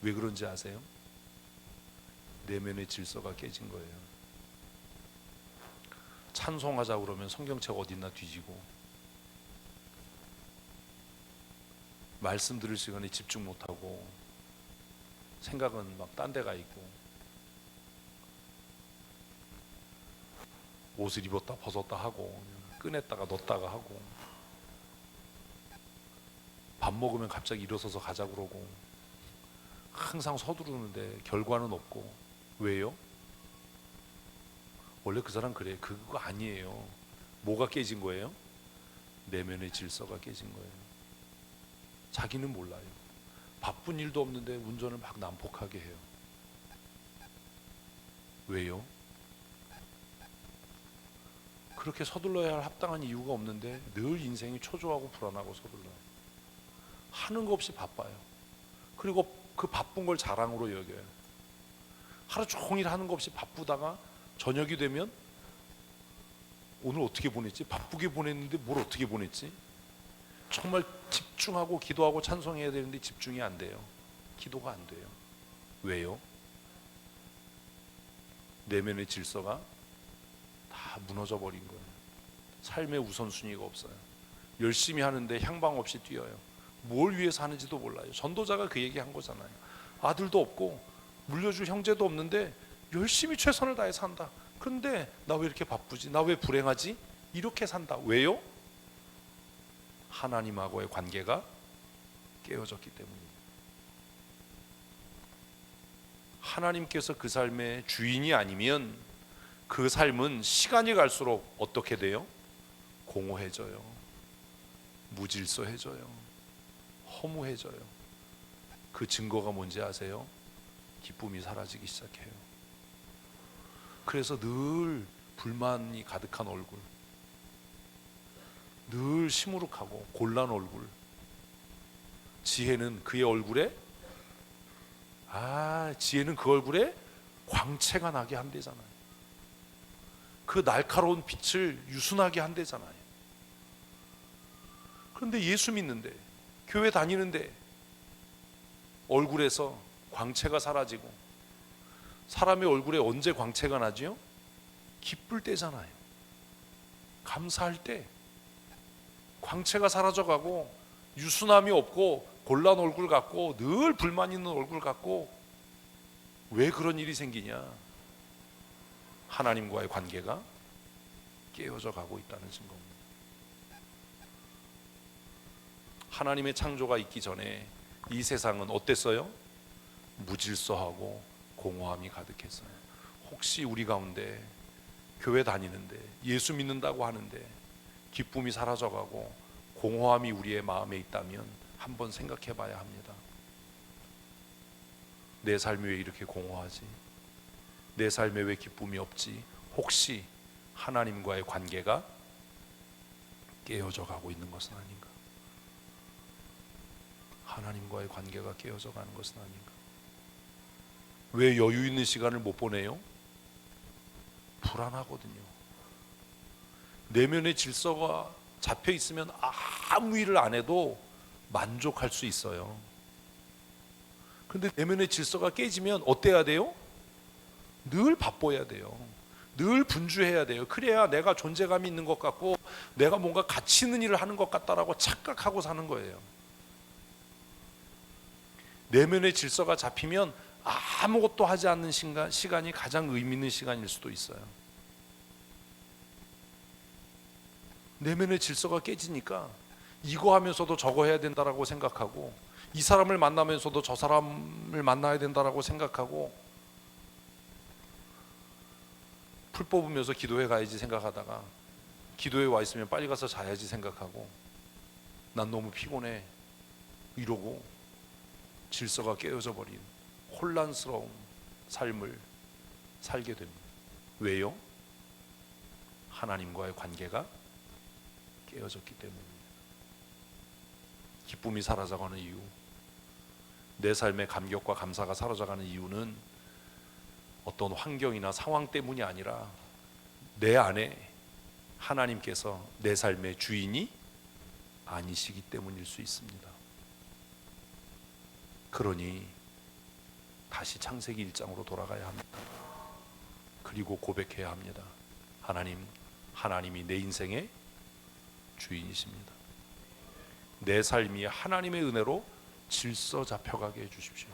왜 그런지 아세요? 내면의 질서가 깨진 거예요. 찬송하자 그러면 성경책 어딨나 뒤지고, 말씀 들을 시간에 집중 못하고 생각은 막 딴 데가 있고, 옷을 입었다 벗었다 하고 꺼냈다가 넣었다가 하고, 밥 먹으면 갑자기 일어서서 가자 그러고, 항상 서두르는데 결과는 없고. 왜요? 원래 그 사람 그래. 그거 아니에요. 뭐가 깨진 거예요? 내면의 질서가 깨진 거예요. 자기는 몰라요. 바쁜 일도 없는데 운전을 막 난폭하게 해요. 왜요? 그렇게 서둘러야 할 합당한 이유가 없는데 늘 인생이 초조하고 불안하고 서둘러요. 하는 거 없이 바빠요. 그리고 그 바쁜 걸 자랑으로 여겨요. 하루 종일 하는 거 없이 바쁘다가 저녁이 되면 오늘 어떻게 보냈지? 바쁘게 보냈는데 뭘 어떻게 보냈지? 정말 집중하고 기도하고 찬송해야 되는데 집중이 안 돼요. 기도가 안 돼요. 왜요? 내면의 질서가 다 무너져 버린 거예요. 삶의 우선순위가 없어요. 열심히 하는데 향방 없이 뛰어요. 뭘 위해서 하는지도 몰라요. 전도자가 그 얘기한 거잖아요. 아들도 없고 물려줄 형제도 없는데 열심히 최선을 다해 산다. 그런데 나 왜 이렇게 바쁘지? 나 왜 불행하지? 이렇게 산다. 왜요? 하나님하고의 관계가 깨어졌기 때문입니다. 하나님께서 그 삶의 주인이 아니면 그 삶은 시간이 갈수록 어떻게 돼요? 공허해져요. 무질서해져요. 허무해져요. 그 증거가 뭔지 아세요? 기쁨이 사라지기 시작해요. 그래서 늘 불만이 가득한 얼굴, 늘 시무룩하고 곤란 얼굴. 지혜는 그의 얼굴에 지혜는 그 얼굴에 광채가 나게 한대잖아요. 그 날카로운 빛을 유순하게 한대잖아요. 그런데 예수 믿는데, 교회 다니는데 얼굴에서 광채가 사라지고, 사람의 얼굴에 언제 광채가 나지요? 기쁠 때잖아요. 감사할 때 광채가 사라져가고 유순함이 없고 곤란 얼굴 같고 늘 불만 있는 얼굴 같고. 왜 그런 일이 생기냐? 하나님과의 관계가 깨어져 가고 있다는 증거입니다. 하나님의 창조가 있기 전에 이 세상은 어땠어요? 무질서하고 공허함이 가득했어요. 혹시 우리 가운데 교회 다니는데 예수 믿는다고 하는데 기쁨이 사라져가고 공허함이 우리의 마음에 있다면 한번 생각해 봐야 합니다. 내 삶이 왜 이렇게 공허하지? 내 삶에 왜 기쁨이 없지? 혹시 하나님과의 관계가 깨어져 가고 있는 것은 아닌가? 하나님과의 관계가 깨어져 가는 것은 아닌가? 왜 여유 있는 시간을 못 보내요? 불안하거든요. 내면의 질서가 잡혀 있으면 아무 일을 안 해도 만족할 수 있어요. 그런데 내면의 질서가 깨지면 어때야 돼요? 늘 바빠야 돼요. 늘 분주해야 돼요. 그래야 내가 존재감이 있는 것 같고 내가 뭔가 가치 있는 일을 하는 것 같다라고 착각하고 사는 거예요. 내면의 질서가 잡히면 아무것도 하지 않는 시간이 가장 의미 있는 시간일 수도 있어요. 내면의 질서가 깨지니까 이거 하면서도 저거 해야 된다라고 생각하고, 이 사람을 만나면서도 저 사람을 만나야 된다라고 생각하고, 풀 뽑으면서 기도회 가야지 생각하다가 기도회 와 있으면 빨리 가서 자야지 생각하고, 난 너무 피곤해 이러고 질서가 깨어져 버린 혼란스러운 삶을 살게 됩니다. 왜요? 하나님과의 관계가 깨어졌기 때문입니다. 기쁨이 사라져가는 이유, 내 삶의 감격과 감사가 사라져가는 이유는 어떤 환경이나 상황 때문이 아니라 내 안에 하나님께서 내 삶의 주인이 아니시기 때문일 수 있습니다. 그러니 다시 창세기 1장으로 돌아가야 합니다. 그리고 고백해야 합니다. 하나님이 내 인생의 주인이십니다. 내 삶이 하나님의 은혜로 질서 잡혀가게 해주십시오.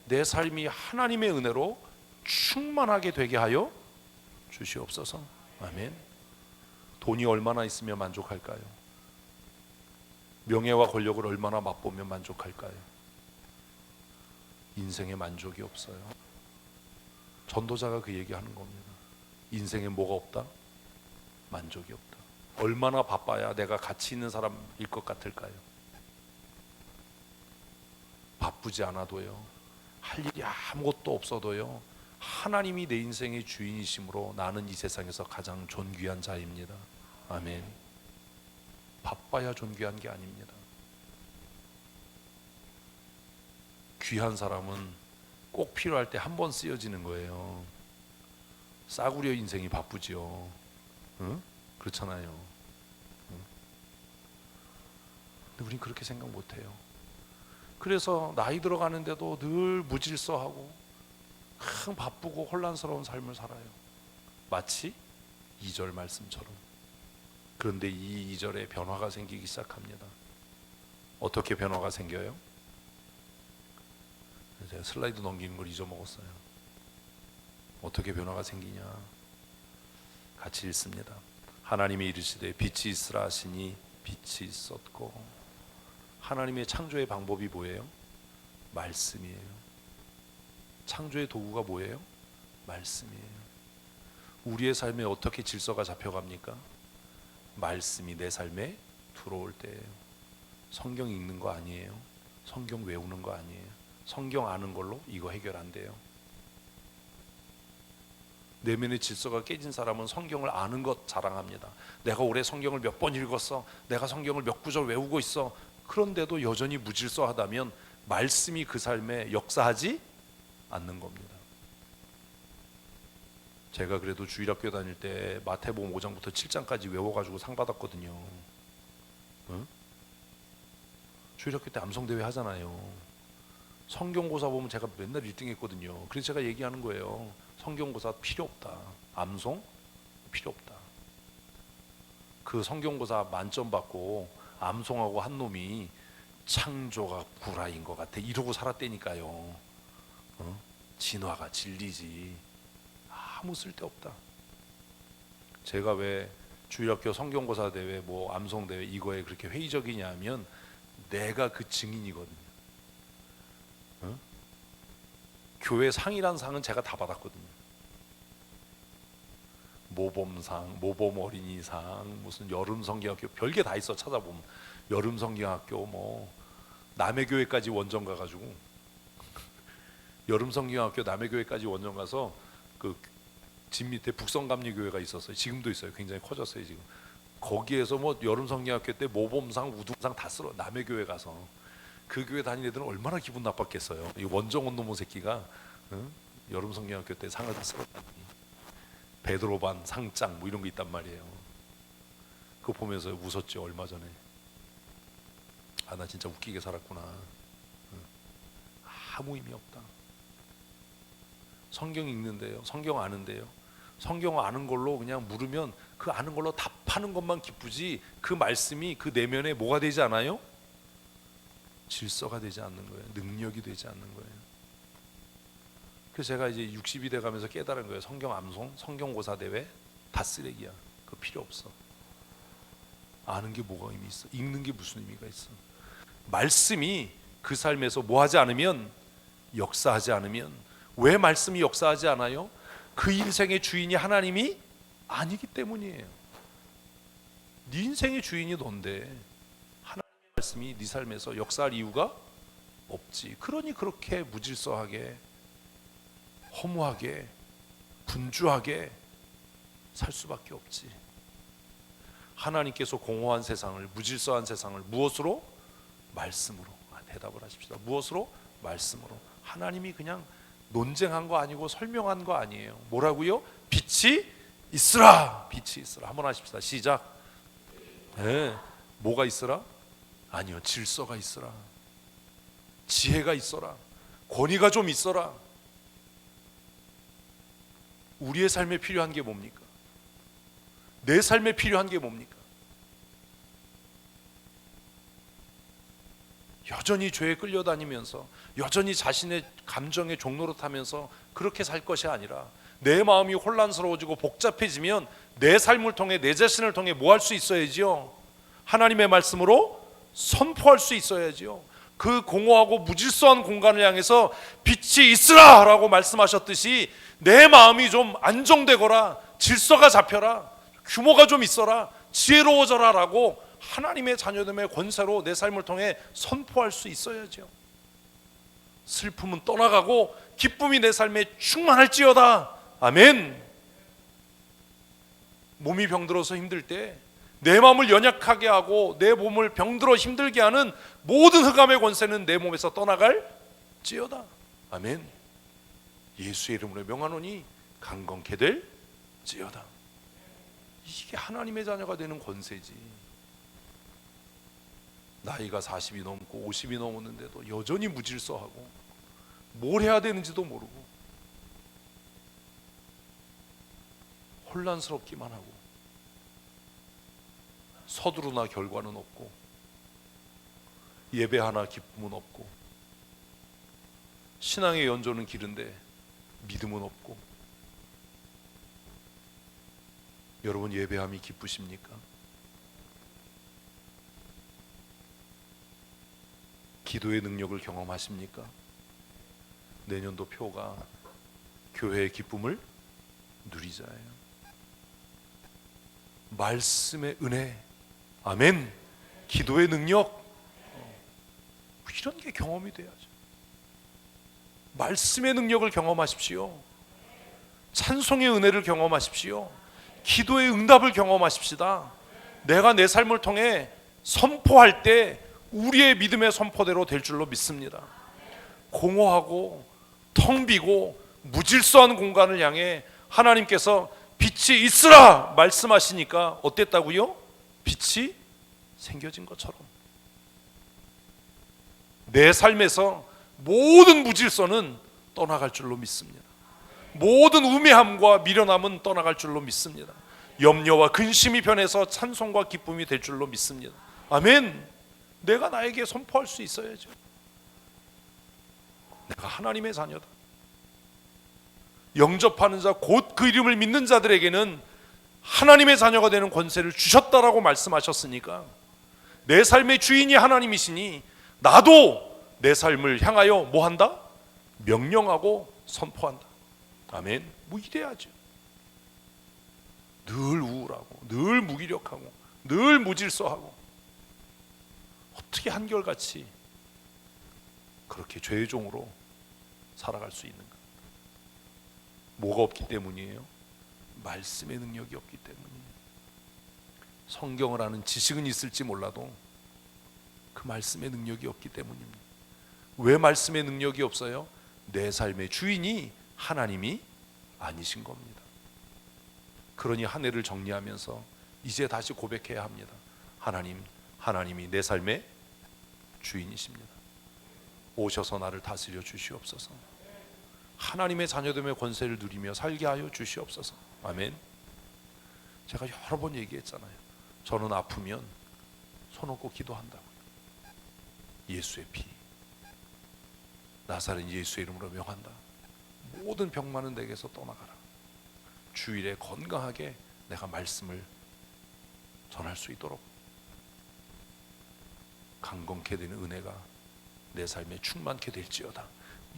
내 삶이 하나님의 은혜로 충만하게 되게 하여 주시옵소서. 아멘. 돈이 얼마나 있으면 만족할까요? 명예와 권력을 얼마나 맛보면 만족할까요? 인생에 만족이 없어요. 전도자가 그 얘기하는 겁니다. 인생에 뭐가 없다? 만족이 없다. 얼마나 바빠야 내가 가치 있는 사람일 것 같을까요? 바쁘지 않아도요, 할 일이 아무것도 없어도요, 하나님이 내 인생의 주인이심으로 나는 이 세상에서 가장 존귀한 자입니다. 아멘. 바빠야 존귀한 게 아닙니다. 귀한 사람은 꼭 필요할 때 한 번 쓰여지는 거예요. 싸구려 인생이 바쁘지요. 응? 그렇잖아요. 응? 근데 우린 그렇게 생각 못해요. 그래서 나이 들어가는데도 늘 무질서하고 바쁘고 혼란스러운 삶을 살아요. 마치 2절 말씀처럼. 그런데 이 2절에 변화가 생기기 시작합니다. 어떻게 변화가 생겨요? 제가 슬라이드 넘기는 걸 잊어먹었어요. 어떻게 변화가 생기냐? 같이 읽습니다. 하나님이 이르시되 빛이 있으라 하시니 빛이 있었고. 하나님의 창조의 방법이 뭐예요? 말씀이에요. 창조의 도구가 뭐예요? 말씀이에요. 우리의 삶에 어떻게 질서가 잡혀갑니까? 말씀이 내 삶에 들어올 때예요. 성경 읽는 거 아니에요. 성경 외우는 거 아니에요. 성경 아는 걸로 이거 해결 안 돼요. 내면의 질서가 깨진 사람은 성경을 아는 것 자랑합니다. 내가 올해 성경을 몇 번 읽었어. 내가 성경을 몇 구절 외우고 있어. 그런데도 여전히 무질서하다면 말씀이 그 삶에 역사하지 않는 겁니다. 제가 그래도 주일학교 다닐 때 마태복음 5장부터 7장까지 외워가지고 상 받았거든요. 응? 주일학교 때 암송대회 하잖아요. 성경고사 보면 제가 맨날 1등 했거든요. 그래서 제가 얘기하는 거예요. 성경고사 필요 없다. 암송 필요 없다. 그 성경고사 만점 받고 암송하고 한 놈이 창조가 구라인 것 같아 이러고 살았다니까요. 진화가 진리지. 아무 쓸데없다. 제가 왜 주일학교 성경고사 대회 뭐 암송대회 이거에 그렇게 회의적이냐 하면 내가 그 증인이거든요. 교회 상이란 상은 제가 다 받았거든요. 모범상, 모범 어린이상, 무슨 여름 성경학교 별게 다 있어. 찾아보면 여름 성경학교 뭐 남의 교회까지 원정 가가지고 여름 성경학교 남의 교회까지 원정 가서 그 집 밑에 북성감리교회가 있었어요. 지금도 있어요. 굉장히 커졌어요 지금. 거기에서 뭐 여름 성경학교 때 모범상, 우등상 다 쓸어. 남의 교회 가서 그 교회 다니는 애들은 얼마나 기분 나빴겠어요. 이 원정 온 놈의 새끼가 여름 성경학교 때 상을 다 쓸었다니. 베드로반 상장 뭐 이런 거 있단 말이에요. 그거 보면서 웃었죠. 얼마 전에. 아, 나 진짜 웃기게 살았구나. 아무 의미 없다. 성경 읽는데요, 성경 아는데요, 성경 아는 걸로 그냥 물으면 그 아는 걸로 답하는 것만 기쁘지 그 말씀이 그 내면에 뭐가 되지 않아요? 질서가 되지 않는 거예요. 능력이 되지 않는 거예요. 그래서 제가 이제 60이 돼가면서 깨달은 거예요. 성경 암송, 성경고사 대회 다 쓰레기야. 그거 필요 없어. 아는 게 뭐가 의미 있어? 읽는 게 무슨 의미가 있어? 말씀이 그 삶에서 뭐 하지 않으면, 역사하지 않으면, 왜 말씀이 역사하지 않아요? 그 인생의 주인이 하나님이 아니기 때문이에요. 네 인생의 주인이 넌데 하나님의 말씀이 네 삶에서 역사할 이유가 없지. 그러니 그렇게 무질서하게, 허무하게, 분주하게 살 수밖에 없지. 하나님께서 공허한 세상을, 무질서한 세상을 무엇으로? 말씀으로. 대답을 하십시다. 무엇으로? 말씀으로. 하나님이 그냥 논쟁한 거 아니고 설명한 거 아니에요. 뭐라고요? 빛이 있으라. 빛이 있으라. 한번 하십시다. 시작. 네. 뭐가 있으라? 아니요, 질서가 있으라. 지혜가 있어라. 권위가 좀 있어라. 우리의 삶에 필요한 게 뭡니까? 내 삶에 필요한 게 뭡니까? 여전히 죄에 끌려다니면서, 여전히 자신의 감정의 종로로 타면서 그렇게 살 것이 아니라, 내 마음이 혼란스러워지고 복잡해지면 내 삶을 통해, 내 자신을 통해 뭐 할 수 있어야지요? 하나님의 말씀으로 선포할 수 있어야지요. 그 공허하고 무질서한 공간을 향해서 빛이 있으라 라고 말씀하셨듯이 내 마음이 좀 안정되거라, 질서가 잡혀라, 규모가 좀 있어라, 지혜로워져라 라고 하나님의 자녀됨의 권세로 내 삶을 통해 선포할 수 있어야죠. 슬픔은 떠나가고 기쁨이 내 삶에 충만할지어다. 아멘. 몸이 병들어서 힘들 때 내 마음을 연약하게 하고 내 몸을 병들어 힘들게 하는 모든 흑암의 권세는 내 몸에서 떠나갈지어다. 아멘. 예수의 이름으로 명하노니 강건케 될지어다. 이게 하나님의 자녀가 되는 권세지. 나이가 40이 넘고 50이 넘었는데도 여전히 무질서하고 뭘 해야 되는지도 모르고 혼란스럽기만 하고 서두르나 결과는 없고 예배하나 기쁨은 없고 신앙의 연조는 기른데 믿음은 없고. 여러분, 예배함이 기쁘십니까? 기도의 능력을 경험하십니까? 내년도 표가 교회의 기쁨을 누리자예요. 말씀의 은혜, 아멘. 기도의 능력, 이런 게 경험이 돼야죠. 말씀의 능력을 경험하십시오. 찬송의 은혜를 경험하십시오. 기도의 응답을 경험하십시다. 내가 내 삶을 통해 선포할 때 우리의 믿음의 선포대로 될 줄로 믿습니다. 공허하고 텅 비고 무질서한 공간을 향해 하나님께서 빛이 있으라 말씀하시니까 어땠다고요? 빛이 생겨진 것처럼. 내 삶에서 모든 무질서는 떠나갈 줄로 믿습니다. 모든 우매함과 미련함은 떠나갈 줄로 믿습니다. 염려와 근심이 변해서 찬송과 기쁨이 될 줄로 믿습니다. 아멘. 내가 나에게 선포할 수 있어야죠. 내가 하나님의 자녀다. 영접하는 자, 곧 그 이름을 믿는 자들에게는 하나님의 자녀가 되는 권세를 주셨다라고 말씀하셨으니까 내 삶의 주인이 하나님이시니 나도 내 삶을 향하여 뭐 한다? 명령하고 선포한다. 아멘. 뭐 이래야죠. 늘 우울하고 늘 무기력하고 늘 무질서하고 어떻게 한결같이 그렇게 죄의 종으로 살아갈 수 있는가? 뭐가 없기 때문이에요? 말씀의 능력이 없기 때문이에요. 성경을 아는 지식은 있을지 몰라도 그 말씀의 능력이 없기 때문입니다. 왜 말씀의 능력이 없어요? 내 삶의 주인이 하나님이 아니신 겁니다. 그러니 한 해를 정리하면서 이제 다시 고백해야 합니다. 하나님이 내 삶의 주인이십니다. 오셔서 나를 다스려 주시옵소서. 하나님의 자녀됨의 권세를 누리며 살게 하여 주시옵소서. 아멘. 제가 여러 번 얘기했잖아요. 저는 아프면 손 얹고 기도한다고. 예수의 피, 나사렛 예수의 이름으로 명한다. 모든 병만은 내게서 떠나가라. 주일에 건강하게 내가 말씀을 전할 수 있도록 강건케 되는 은혜가 내 삶에 충만케 될지어다.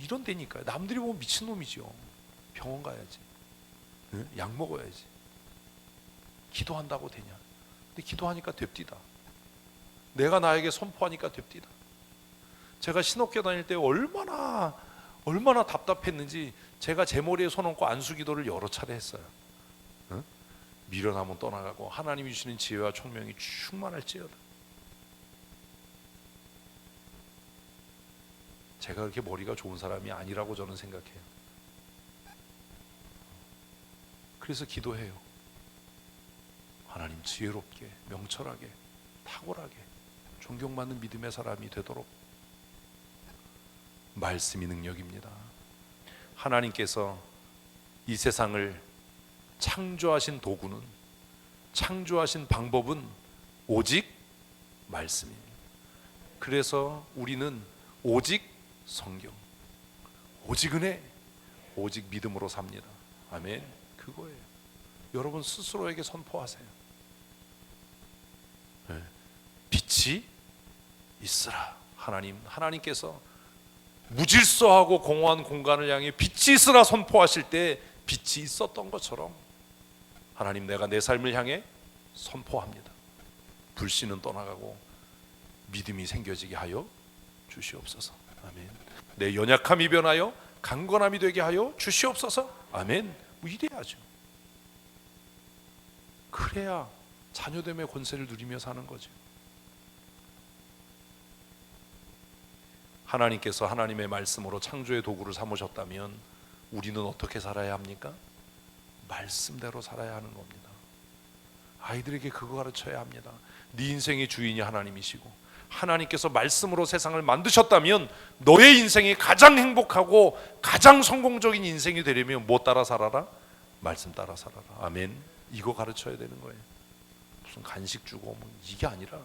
이런 데니까요. 남들이 보면 미친놈이죠. 병원 가야지, 약 먹어야지, 기도한다고 되냐? 근데 기도하니까 됩디다. 내가 나에게 선포하니까 됩디다. 제가 신학교 다닐 때 얼마나 답답했는지 제가 제 머리에 손 얹고 안수기도를 여러 차례 했어요. 미련함은 떠나가고 하나님이 주시는 지혜와 총명이 충만할지어다. 제가 그렇게 머리가 좋은 사람이 아니라고 저는 생각해요. 그래서 기도해요. 하나님 지혜롭게, 명철하게, 탁월하게 존경받는 믿음의 사람이 되도록. 말씀이 능력입니다. 하나님께서 이 세상을 창조하신 도구는, 창조하신 방법은 오직 말씀입니다. 그래서 우리는 오직 성경, 오직 은혜, 오직 믿음으로 삽니다. 아멘. 그거예요. 여러분 스스로에게 선포하세요. 빛이 있으라. 하나님께서 무질서하고 공허한 공간을 향해 빛이 있으라 선포하실 때 빛이 있었던 것처럼 하나님, 내가 내 삶을 향해 선포합니다. 불신은 떠나가고 믿음이 생겨지게 하여 주시옵소서. 아멘. 내 연약함이 변하여 강건함이 되게 하여 주시옵소서. 아멘. 뭐 이래야죠. 그래야 자녀됨의 권세를 누리며 사는 거죠. 하나님께서 하나님의 말씀으로 창조의 도구를 삼으셨다면 우리는 어떻게 살아야 합니까? 말씀대로 살아야 하는 겁니다. 아이들에게 그거 가르쳐야 합니다. 네 인생의 주인이 하나님이시고 하나님께서 말씀으로 세상을 만드셨다면 너의 인생이 가장 행복하고 가장 성공적인 인생이 되려면 뭐 따라 살아라? 말씀 따라 살아라. 아멘. 이거 가르쳐야 되는 거예요. 무슨 간식 주고 뭐 이게 아니라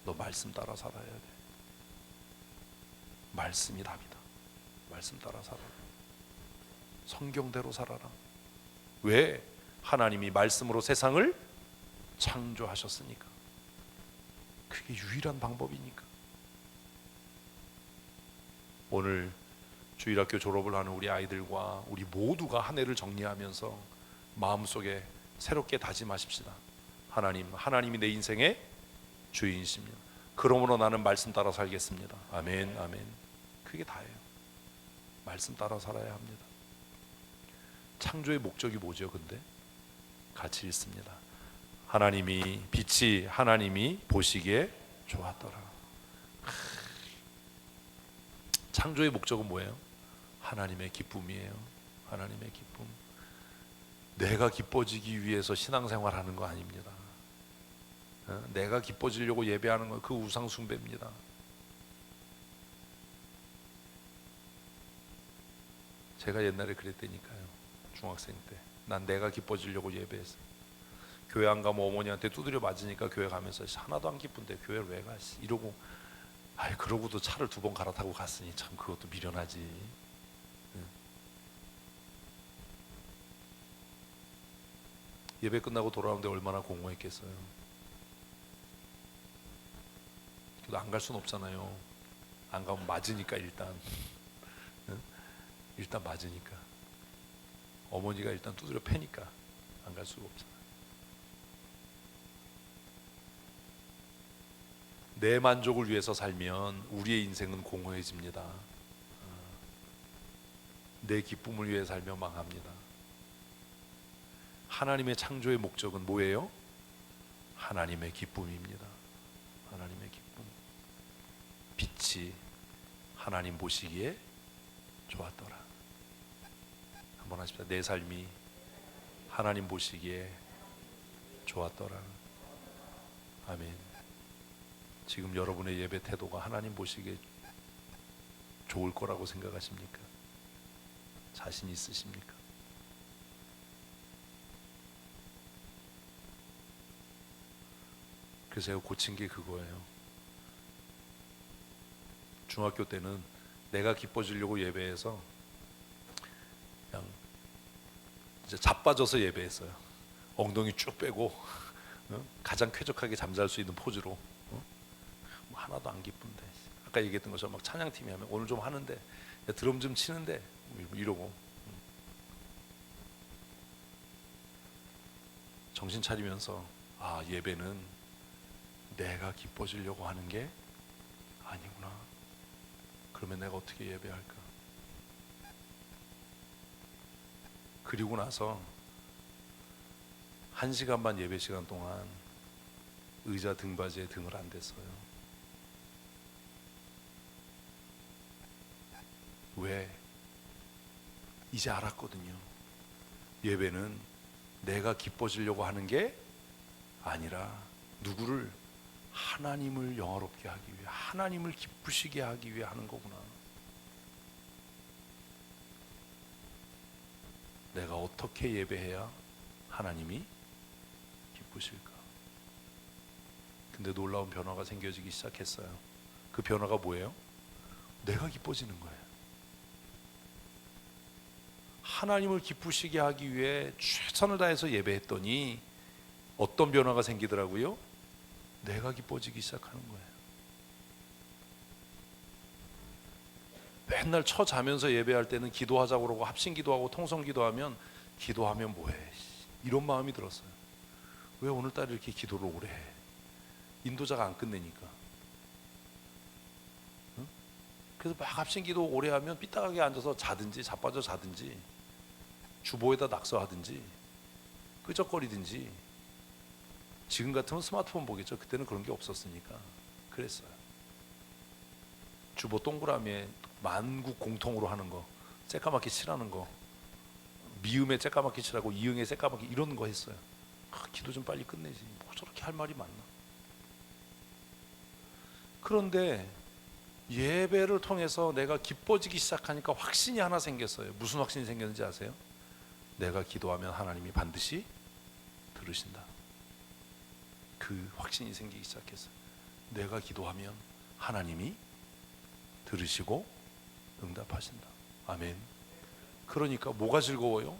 너 말씀 따라 살아야 돼. 말씀이 답이다. 말씀 따라 살아라. 성경대로 살아라. 왜? 하나님이 말씀으로 세상을 창조하셨으니까. 그게 유일한 방법이니까. 오늘 주일학교 졸업을 하는 우리 아이들과 우리 모두가 한 해를 정리하면서 마음속에 새롭게 다짐하십시다. 하나님이 내 인생의 주인이십니다. 그러므로 나는 말씀 따라 살겠습니다. 아멘, 아멘. 그게 다예요. 말씀 따라 살아야 합니다. 창조의 목적이 뭐죠? 근데 같이 읽습니다. 빛이 하나님이 보시기에 좋았더라. 창조의 목적은 뭐예요? 하나님의 기쁨이에요. 하나님의 기쁨. 내가 기뻐지기 위해서 신앙생활하는 거 아닙니다. 내가 기뻐지려고 예배하는 건 그 우상 숭배입니다. 제가 옛날에 그랬다니까요. 중학생 때. 난 내가 기뻐지려고 예배했어. 교회 안 가면 어머니한테 두드려 맞으니까 교회 가면서 하나도 안 기쁜데 교회를 왜 가? 이러고, 아이 그러고도 차를 2번 갈아타고 갔으니 참 그것도 미련하지. 예배 끝나고 돌아오는데 얼마나 공허했겠어요. 그래도 안 갈 수는 없잖아요. 안 가면 맞으니까 일단. 일단 맞으니까. 어머니가 일단 두드려 패니까 안 갈 수가 없잖아요. 내 만족을 위해서 살면 우리의 인생은 공허해집니다. 내 기쁨을 위해 살면 망합니다. 하나님의 창조의 목적은 뭐예요? 하나님의 기쁨입니다. 하나님의 기쁨. 빛이 하나님 보시기에 좋았더라. 한번 하십시다. 내 삶이 하나님 보시기에 좋았더라. 아멘. 지금 여러분의 예배 태도가 하나님 보시기에 좋을 거라고 생각하십니까? 자신 있으십니까? 그래서 제가 고친 게 그거예요. 중학교 때는 내가 기뻐지려고 예배해서 그냥 이제 자빠져서 예배했어요. 엉덩이 쭉 빼고 가장 쾌적하게 잠잘 수 있는 포즈로. 뭐 하나도 안 기쁜데, 아까 얘기했던 것처럼 막 찬양팀이 하면 오늘 좀 하는데, 야, 드럼 좀 치는데 이러고. 정신 차리면서 아, 예배는 내가 기뻐지려고 하는 게 아니구나. 그러면 내가 어떻게 예배할까? 그리고 나서 1시간 반 예배 시간 동안 의자 등받이에 등을 안 댔어요. 왜? 이제 알았거든요. 예배는 내가 기뻐지려고 하는 게 아니라 누구를? 하나님을 영화롭게 하기 위해, 하나님을 기쁘시게 하기 위해 하는 거구나. 내가 어떻게 예배해야 하나님이 기쁘실까? 근데 놀라운 변화가 생겨지기 시작했어요. 그 변화가 뭐예요? 내가 기뻐지는 거예요. 하나님을 기쁘시게 하기 위해 최선을 다해서 예배했더니 어떤 변화가 생기더라고요? 내가 기뻐지기 시작하는 거예요. 맨날 자면서 예배할 때는 기도하자고 그러고 합심 기도하고 통성 기도하면 기도하면 뭐해? 이런 마음이 들었어요. 왜 오늘따라 이렇게 기도를 오래 해? 인도자가 안 끝내니까. 응? 그래서 막 합심 기도 오래 하면 삐딱하게 앉아서 자든지 자빠져 자든지 주보에다 낙서하든지 끄적거리든지. 지금 같으면 스마트폰 보겠죠. 그때는 그런 게 없었으니까 그랬어요. 주보 동그라미에 만국 공통으로 하는 거, 새까맣게 칠하는 거, 미음에 새까맣게 칠하고 이응에 새까맣게 이런 거 했어요. 기도 좀 빨리 끝내지. 뭐 저렇게 할 말이 많나. 그런데 예배를 통해서 내가 기뻐지기 시작하니까 확신이 하나 생겼어요. 무슨 확신이 생겼는지 아세요? 내가 기도하면 하나님이 반드시 들으신다. 그 확신이 생기기 시작했어요. 내가 기도하면 하나님이 들으시고 응답하신다. 아멘. 그러니까 뭐가 즐거워요?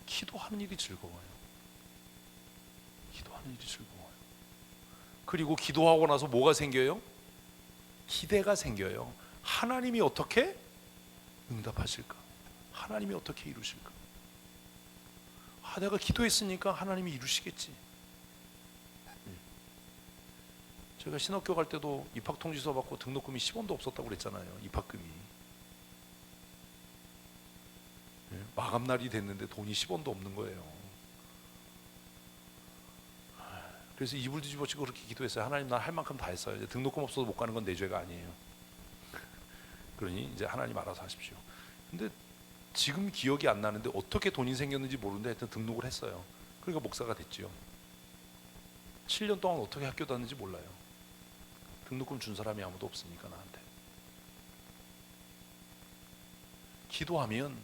기도하는 일이 즐거워요. 기도하는 일이 즐거워요. 그리고 기도하고 나서 뭐가 생겨요? 기대가 생겨요. 하나님이 어떻게 응답하실까? 하나님이 어떻게 이루실까? 내가 기도했으니까 하나님이 이루시겠지. 제가 신학교 갈 때도 입학 통지서 받고 등록금이 10원도 없었다고 그랬잖아요. 입학금이. 마감 날이 됐는데 돈이 10원도 없는 거예요. 그래서 이불 뒤집어치고 그렇게 기도했어요. 하나님, 난 할 만큼 다 했어요. 이제 등록금 없어서 못 가는 건 내 죄가 아니에요. 그러니 이제 하나님 알아서 하십시오. 근데 지금 기억이 안 나는데 어떻게 돈이 생겼는지 모르는데 하여튼 등록을 했어요. 그러니까 목사가 됐지요. 7년 동안 어떻게 학교 다녔는지 몰라요. 등록금 준 사람이 아무도 없으니까 나한테. 기도하면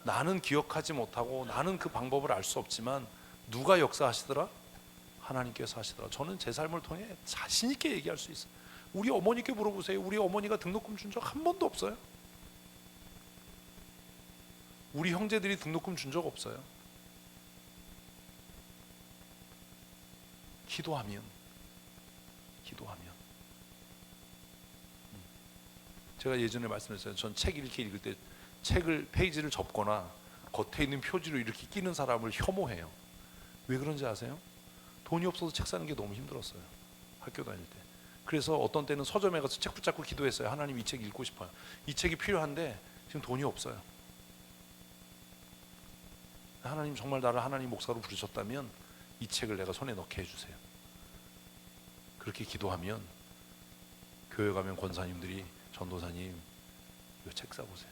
나는 기억하지 못하고 나는 그 방법을 알 수 없지만 누가 역사하시더라? 하나님께서 하시더라. 저는 제 삶을 통해 자신 있게 얘기할 수 있어요. 우리 어머니께 물어보세요. 우리 어머니가 등록금 준 적 한 번도 없어요. 우리 형제들이 등록금 준 적 없어요. 기도하면 제가 예전에 말씀드렸어요. 전 책 이렇게 읽을 때 책을 페이지를 접거나 겉에 있는 표지로 이렇게 끼는 사람을 혐오해요. 왜 그런지 아세요? 돈이 없어서 책 사는 게 너무 힘들었어요. 학교 다닐 때. 그래서 어떤 때는 서점에 가서 책 붙잡고 기도했어요. 하나님, 이 책 읽고 싶어요. 이 책이 필요한데 지금 돈이 없어요. 하나님, 정말 나를 하나님 목사로 부르셨다면 이 책을 내가 손에 넣게 해주세요. 그렇게 기도하면 교회 가면 권사님들이, 전도사님 이거 책 사보세요.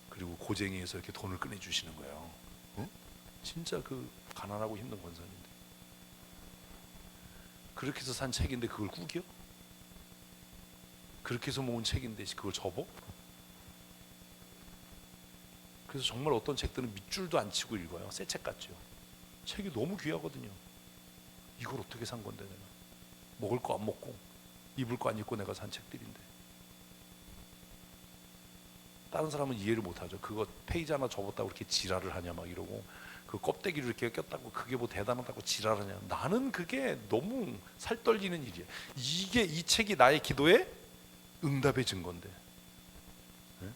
그리고 고쟁이에서 이렇게 돈을 꺼내주시는 거예요. 응? 진짜 그 가난하고 힘든 권사님들. 그렇게 해서 산 책인데 그걸 꾸겨? 그렇게 해서 모은 책인데 그걸 접어? 그래서 정말 어떤 책들은 밑줄도 안 치고 읽어요. 새 책 같죠. 책이 너무 귀하거든요. 이걸 어떻게 산 건데 내가. 먹을 거 안 먹고 입을 거 안 입고 내가 산 책들인데. 다른 사람은 이해를 못하죠. 그거 페이지 하나 접었다고 그렇게 지랄을 하냐 막 이러고, 그 껍데기를 이렇게 꼈다고 그게 뭐 대단하다고 지랄하냐. 나는 그게 너무 살떨리는 일이에요. 이게, 이 책이 나의 기도에 응답의 증거인데. 네?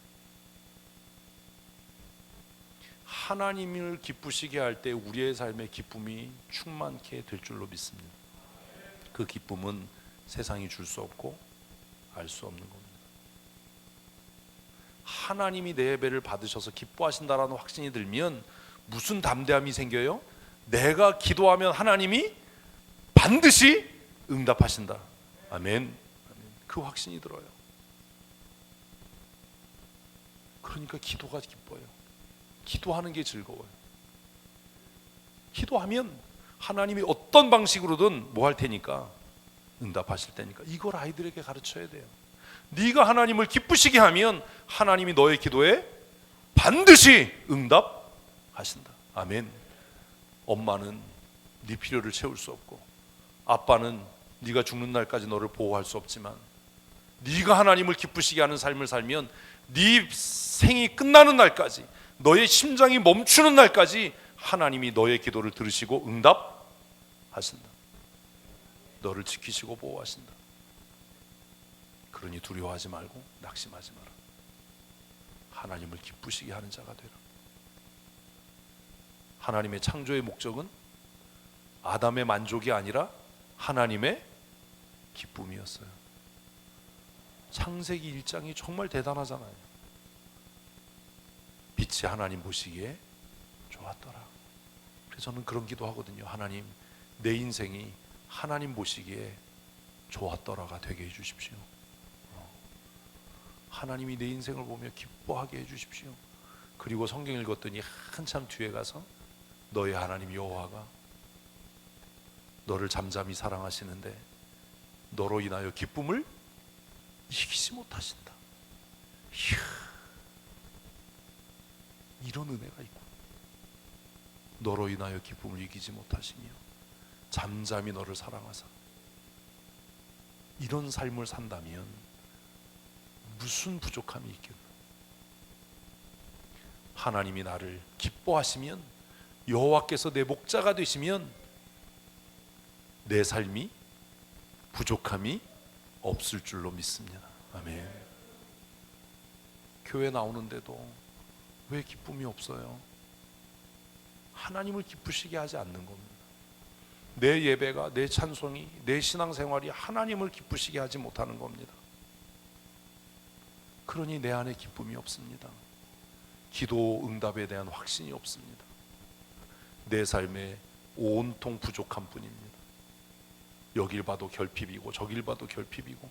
하나님을 기쁘시게 할 때 우리의 삶의 기쁨이 충만케 될 줄로 믿습니다. 그 기쁨은 세상이 줄 수 없고 알 수 없는 겁니다. 하나님이 내 예배를 받으셔서 기뻐하신다라는 확신이 들면 무슨 담대함이 생겨요? 내가 기도하면 하나님이 반드시 응답하신다. 아멘. 그 확신이 들어요. 그러니까 기도가 기뻐요. 기도하는 게 즐거워요. 기도하면 하나님이 어떤 방식으로든 뭐 할 테니까, 응답하실 테니까. 이걸 아이들에게 가르쳐야 돼요. 네가 하나님을 기쁘시게 하면 하나님이 너의 기도에 반드시 응답하신다. 아멘. 엄마는 네 필요를 채울 수 없고, 아빠는 네가 죽는 날까지 너를 보호할 수 없지만, 네가 하나님을 기쁘시게 하는 삶을 살면 네 생이 끝나는 날까지, 너의 심장이 멈추는 날까지 하나님이 너의 기도를 들으시고 응답하신다. 너를 지키시고 보호하신다. 그러니 두려워하지 말고 낙심하지 마라. 하나님을 기쁘시게 하는 자가 되라. 하나님의 창조의 목적은 아담의 만족이 아니라 하나님의 기쁨이었어요. 창세기 1장이 정말 대단하잖아요. 빛이 하나님 보시기에 좋았더라. 그래서 저는 그런 기도 하거든요. 하나님, 내 인생이 하나님 보시기에 좋았더라가 되게 해주십시오. 하나님이 내 인생을 보며 기뻐하게 해주십시오. 그리고 성경 읽었더니 한참 뒤에 가서 너의 하나님 여호와가 너를 잠잠히 사랑하시는데 너로 인하여 기쁨을 이기지 못하신다. 이야, 이런 은혜가 있고, 너로 인하여 기쁨을 이기지 못하시며 잠잠히 너를 사랑하사. 이런 삶을 산다면 무슨 부족함이 있겠나. 하나님이 나를 기뻐하시면, 여호와께서 내 목자가 되시면 내 삶이 부족함이 없을 줄로 믿습니다. 아멘. 교회 나오는데도 왜 기쁨이 없어요? 하나님을 기쁘시게 하지 않는 겁니다. 내 예배가, 내 찬송이, 내 신앙생활이 하나님을 기쁘시게 하지 못하는 겁니다. 그러니 내 안에 기쁨이 없습니다. 기도 응답에 대한 확신이 없습니다. 내 삶에 온통 부족한 뿐입니다. 여길 봐도 결핍이고 저길 봐도 결핍이고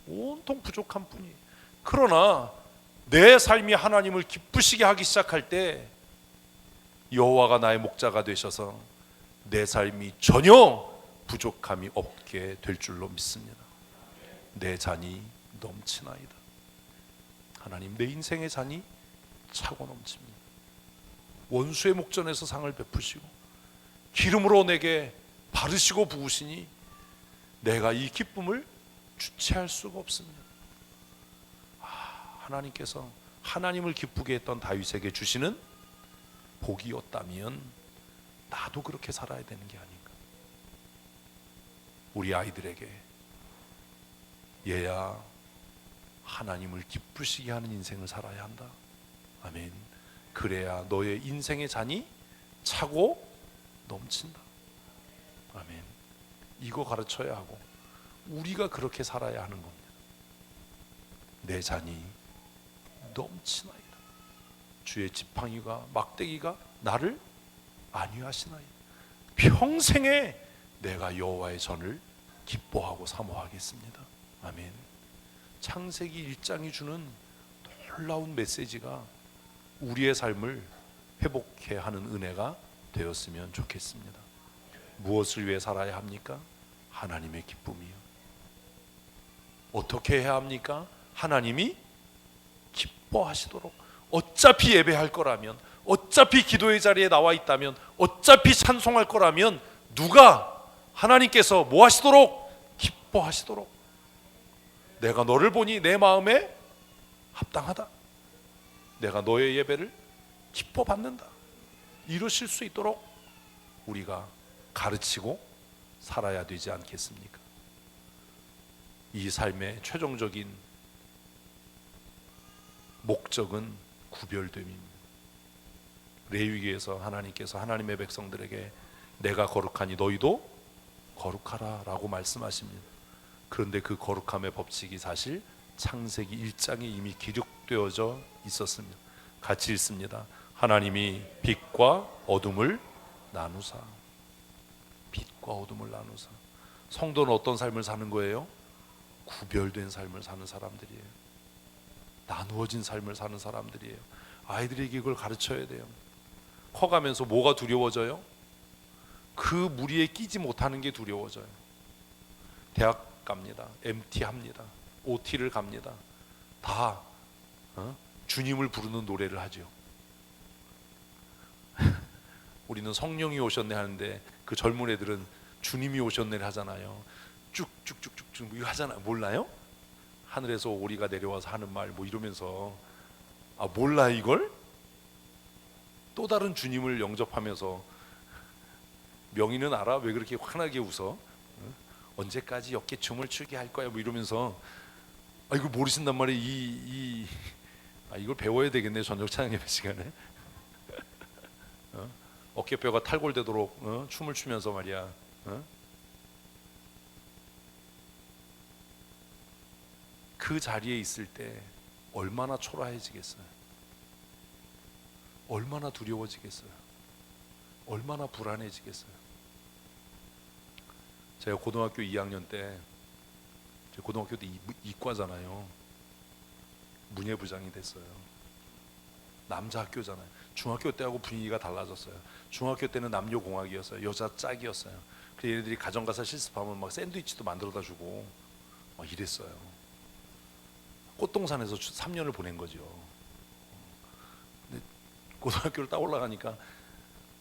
온통 부족한 뿐이에요. 그러나 내 삶이 하나님을 기쁘시게 하기 시작할 때 여호와가 나의 목자가 되셔서 내 삶이 전혀 부족함이 없게 될 줄로 믿습니다. 내 잔이 넘치나이다. 하나님, 내 인생의 잔이 차고 넘칩니다. 원수의 목전에서 상을 베푸시고 기름으로 내게 바르시고 부으시니 내가 이 기쁨을 주체할 수가 없습니다. 하나님께서 하나님을 기쁘게 했던 다윗에게 주시는 복이었다면 나도 그렇게 살아야 되는 게 아닌가. 우리 아이들에게 얘야 하나님을 기쁘시게 하는 인생을 살아야 한다. 아멘. 그래야 너의 인생의 잔이 차고 넘친다. 아멘. 이거 가르쳐야 하고 우리가 그렇게 살아야 하는 겁니다. 내 잔이 넘치나이다. 주의 지팡이가 막대기가 나를 안위하시나이다. 평생에 내가 여호와의 전을 기뻐하고 사모하겠습니다. 아멘. 창세기 1장이 주는 놀라운 메시지가 우리의 삶을 회복해 하는 은혜가 되었으면 좋겠습니다. 무엇을 위해 살아야 합니까? 하나님의 기쁨이요. 어떻게 해야 합니까? 하나님이 기뻐하시도록. 어차피 예배할 거라면, 어차피 기도의 자리에 나와 있다면, 어차피 찬송할 거라면 누가 하나님께서 뭐 하시도록? 기뻐하시도록. 내가 너를 보니 내 마음에 합당하다. 내가 너의 예배를 기뻐 받는다. 이루실 수 있도록 우리가 가르치고 살아야 되지 않겠습니까? 이 삶의 최종적인 목적은 구별됨입니다. 레위기에서 하나님께서 하나님의 백성들에게 내가 거룩하니 너희도 거룩하라 라고 말씀하십니다. 그런데 그 거룩함의 법칙이 사실 창세기 1장에 이미 기록되어져 있었습니다. 같이 읽습니다. 하나님이 빛과 어둠을 나누사. 빛과 어둠을 나누사. 성도는 어떤 삶을 사는 거예요? 구별된 삶을 사는 사람들이에요. 나누어진 삶을 사는 사람들이에요. 아이들에게 이걸 가르쳐야 돼요. 커가면서 뭐가 두려워져요? 그 무리에 끼지 못하는 게 두려워져요. 대학 갑니다. MT 합니다. OT를 갑니다. 다 주님을 부르는 노래를 하죠. 우리는 성령이 오셨네 하는데 그 젊은 애들은 주님이 오셨네 하잖아요. 쭉쭉쭉쭉 이거 하잖아요. 몰라요? 하늘에서 오리가 내려와서 하는 말 뭐 이러면서 몰라 이걸? 또 다른 주님을 영접하면서 명의는 알아? 왜 그렇게 환하게 웃어? 언제까지 어깨춤을 추게 할 거야? 뭐 이러면서 이걸 모르신단 말이에요. 이걸 배워야 되겠네 저녁 찬양 예배 시간에. 어깨뼈가 탈골되도록 춤을 추면서 말이야. 그 자리에 있을 때 얼마나 초라해지겠어요? 얼마나 두려워지겠어요? 얼마나 불안해지겠어요? 제가 고등학교 2학년 때, 고등학교 때 이과잖아요. 문예부장이 됐어요. 남자 학교잖아요. 중학교 때하고 분위기가 달라졌어요. 중학교 때는 남녀공학이었어요. 여자 짝이었어요. 그래서 얘네들이 가정가사 실습하면 막 샌드위치도 만들어다 주고 막 이랬어요. 꽃동산에서 3년을 보낸 거죠. 근데 고등학교를 딱 올라가니까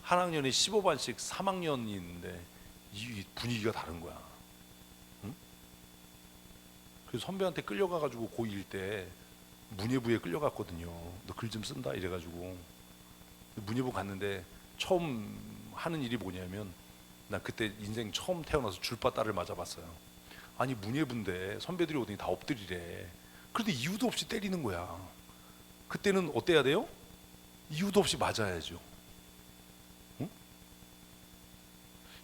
한 학년에 15반씩 3학년이 있는데 이 분위기가 다른 거야. 응? 그래서 선배한테 끌려가가지고 고1 때 문예부에 끌려갔거든요. 너 글 좀 쓴다 이래가지고 문예부 갔는데 처음 하는 일이 뭐냐면 난 그때 인생 처음 태어나서 줄바따를 맞아봤어요. 아니 문예부인데 선배들이 오더니 다 엎드리래. 그런데 이유도 없이 때리는 거야. 그때는 어때야 돼요? 이유도 없이 맞아야죠. 응?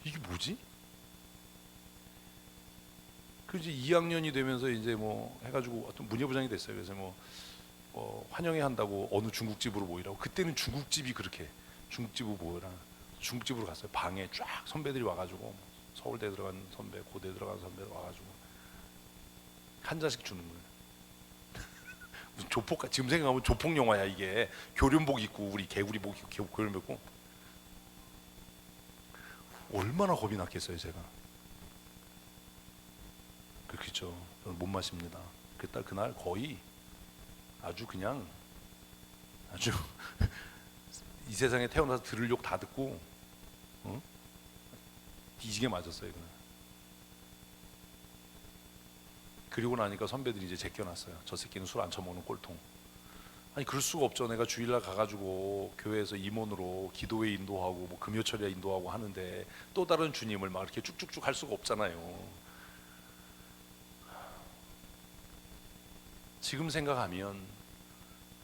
이게 뭐지? 그래서 2학년이 되면서 이제 뭐 해가지고 어떤 문예부장이 됐어요. 그래서 환영회 한다고 어느 중국집으로 모이라고. 그때는 중국집이 그렇게 중국집으로 모여라. 중국집으로 갔어요. 방에 쫙 선배들이 와가지고 서울대 들어간 선배, 고대 들어간 선배 와가지고 한 잔씩 주는 거예요. 무슨 조폭, 지금 생각하면 조폭 영화야 이게. 교련복 입고 우리 개구리복 입고 교련복 입고 얼마나 겁이 났겠어요 제가. 그렇죠. 저는 못 마십니다. 그날 거의 아주 그냥 아주 이 세상에 태어나서 들을 욕 다 듣고 뒤지게 맞았어요. 그날. 그리고 나니까 선배들이 이제 제껴놨어요. 저 새끼는 술 안 처먹는 꼴통. 아니 그럴 수가 없죠. 내가 주일날 가가지고 교회에서 임원으로 기도회 인도하고 뭐 금요철에 인도하고 하는데 또 다른 주님을 막 이렇게 쭉쭉쭉 할 수가 없잖아요. 지금 생각하면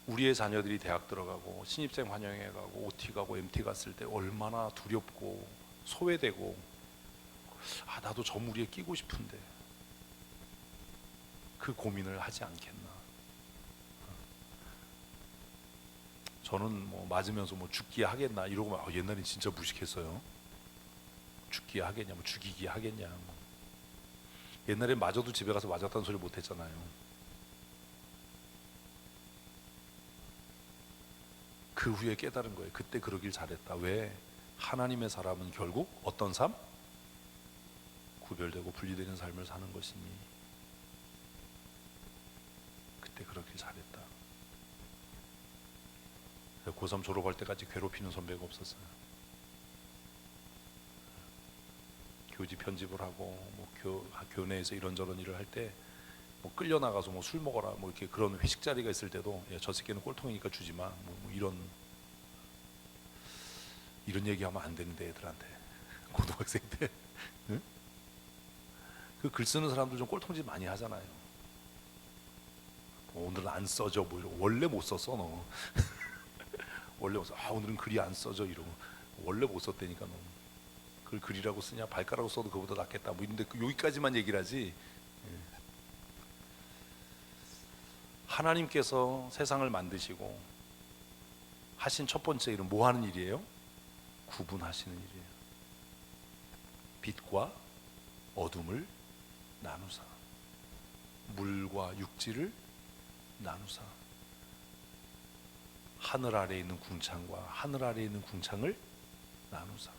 우리의 자녀들이 대학 들어가고 신입생 환영회 가고 OT 가고 MT 갔을 때 얼마나 두렵고 소외되고 나도 저 무리에 끼고 싶은데 그 고민을 하지 않겠나. 저는 뭐 맞으면서 뭐 죽기에 하겠나 이러고 막 옛날엔 진짜 무식했어요. 죽기에 하겠냐, 뭐 죽이기에 하겠냐. 뭐. 옛날엔 맞아도 집에 가서 맞았다는 소리 못 했잖아요. 그 후에 깨달은 거예요. 그때 그러길 잘했다. 왜? 하나님의 사람은 결국 어떤 삶? 구별되고 분리되는 삶을 사는 것이니 그때 그러길 잘했다. 고3 졸업할 때까지 괴롭히는 선배가 없었어요. 교지 편집을 하고 뭐 교내에서 이런저런 일을 할 때 뭐 끌려 나가서 뭐 술 먹어라 뭐 이렇게 그런 회식 자리가 있을 때도 저 새끼는 꼴통이니까 주지 마 뭐 이런 얘기하면 안 되는데 애들한테 고등학생 때 응? 그 글 쓰는 사람들 좀 꼴통짓 많이 하잖아요. 오늘은 안 써져 뭐 이러고 원래 못 썼어 너 원래 못 써. 오늘은 글이 안 써져 이러고 원래 못 썼다니까 너 그걸 글이라고 쓰냐 발가락으로 써도 그보다 낫겠다 뭐 이런데 여기까지만 얘기를 하지. 하나님께서 세상을 만드시고 하신 첫 번째 일은 뭐 하는 일이에요? 구분하시는 일이에요. 빛과 어둠을 나누사 물과 육지를 나누사 하늘 아래에 있는 궁창과 하늘 아래에 있는 궁창을 나누사.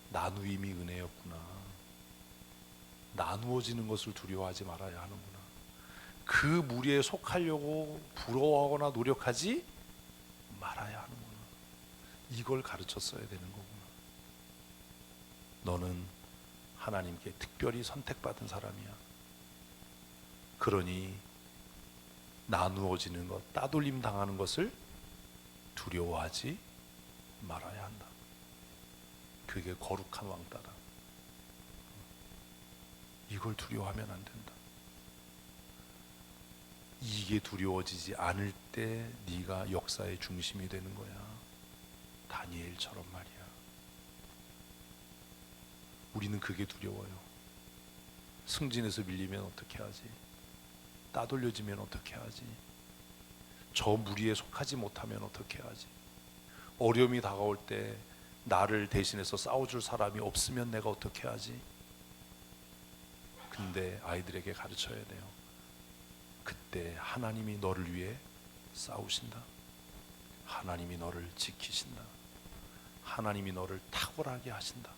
나누임이 은혜였구나. 나누어지는 것을 두려워하지 말아야 하는구나. 그 무리에 속하려고 부러워하거나 노력하지 말아야 하는구나. 이걸 가르쳤어야 되는 거구나. 너는 하나님께 특별히 선택받은 사람이야. 그러니 나누어지는 것, 따돌림 당하는 것을 두려워하지 말아야 한다. 그게 거룩한 왕따다. 이걸 두려워하면 안 된다. 이게 두려워지지 않을 때 네가 역사의 중심이 되는 거야. 다니엘처럼 말이야. 우리는 그게 두려워요. 승진해서 밀리면 어떻게 하지? 따돌려지면 어떻게 하지? 저 무리에 속하지 못하면 어떻게 하지? 어려움이 다가올 때 나를 대신해서 싸워줄 사람이 없으면 내가 어떻게 하지? 근데 아이들에게 가르쳐야 돼요. 그때 하나님이 너를 위해 싸우신다. 하나님이 너를 지키신다. 하나님이 너를 탁월하게 하신다.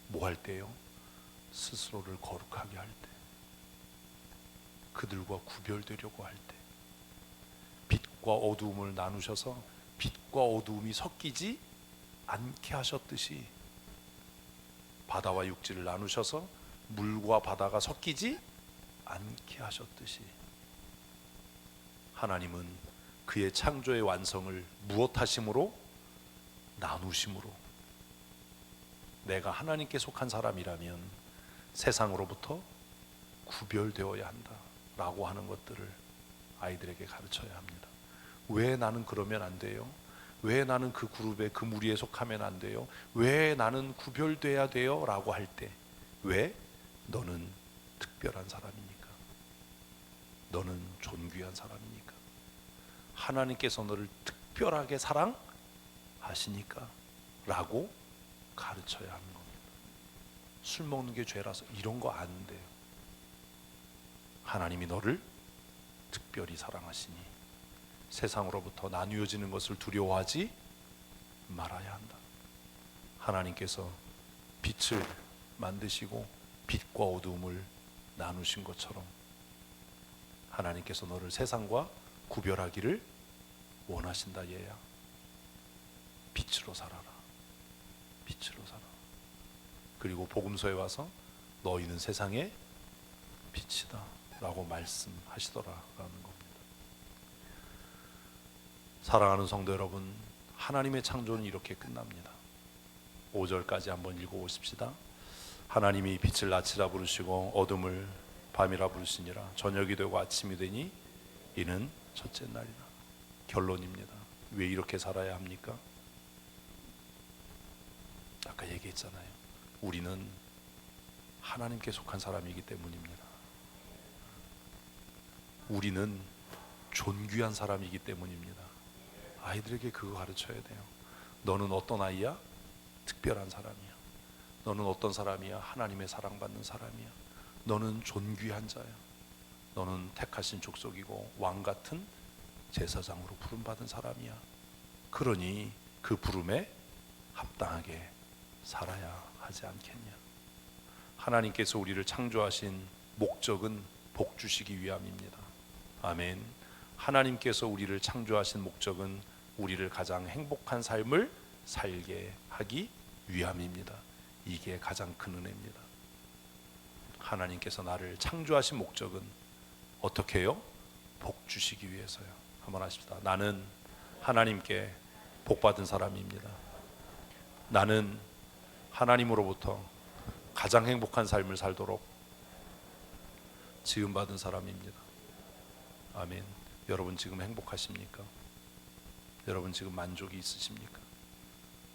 뭐 할 때요? 스스로를 거룩하게 할 때, 그들과 구별되려고 할 때, 빛과 어두움을 나누셔서 빛과 어두움이 섞이지 않게 하셨듯이 바다와 육지를 나누셔서 물과 바다가 섞이지 않게 하셨듯이 하나님은 그의 창조의 완성을 무엇하심으로? 나누심으로. 내가 하나님께 속한 사람이라면 세상으로부터 구별되어야 한다 라고 하는 것들을 아이들에게 가르쳐야 합니다. 왜 나는 그러면 안 돼요? 왜 나는 그 그룹에 그 무리에 속하면 안 돼요? 왜 나는 구별돼야 돼요? 라고 할 때 왜? 너는 특별한 사람이니까. 너는 존귀한 사람이니까. 하나님께서 너를 특별하게 사랑하시니까 라고 가르쳐야 하는 겁니다. 술 먹는 게 죄라서 이런 거 안 돼요. 하나님이 너를 특별히 사랑하시니 세상으로부터 나뉘어지는 것을 두려워하지 말아야 한다. 하나님께서 빛을 만드시고 빛과 어두움을 나누신 것처럼 하나님께서 너를 세상과 구별하기를 원하신다. 얘야, 빛으로 살아라. 빛으로 살아. 그리고 복음서에 와서 너희는 세상의 빛이다 라고 말씀하시더라라는 겁니다. 사랑하는 성도 여러분, 하나님의 창조는 이렇게 끝납니다. 5절까지 한번 읽어보십시다. 하나님이 빛을 낮이라 부르시고 어둠을 밤이라 부르시니라. 저녁이 되고 아침이 되니 이는 첫째 날이라. 결론입니다. 왜 이렇게 살아야 합니까? 아까 얘기했잖아요. 우리는 하나님께 속한 사람이기 때문입니다. 우리는 존귀한 사람이기 때문입니다. 아이들에게 그거 가르쳐야 돼요. 너는 어떤 아이야? 특별한 사람이야. 너는 어떤 사람이야? 하나님의 사랑받는 사람이야. 너는 존귀한 자야. 너는 택하신 족속이고 왕같은 제사장으로 부름받은 사람이야. 그러니 그 부름에 합당하게 살아야 하지 않겠냐. 하나님께서 우리를 창조하신 목적은 복 주시기 위함입니다. 아멘. 하나님께서 우리를 창조하신 목적은 우리를 가장 행복한 삶을 살게 하기 위함입니다. 이게 가장 큰 은혜입니다. 하나님께서 나를 창조하신 목적은 어떻게 해요? 복 주시기 위해서요. 한번 하십시다. 나는 하나님께 복 받은 사람입니다. 나는 하나님으로부터 가장 행복한 삶을 살도록 지음 받은 사람입니다. 아멘. 여러분 지금 행복하십니까? 여러분 지금 만족이 있으십니까?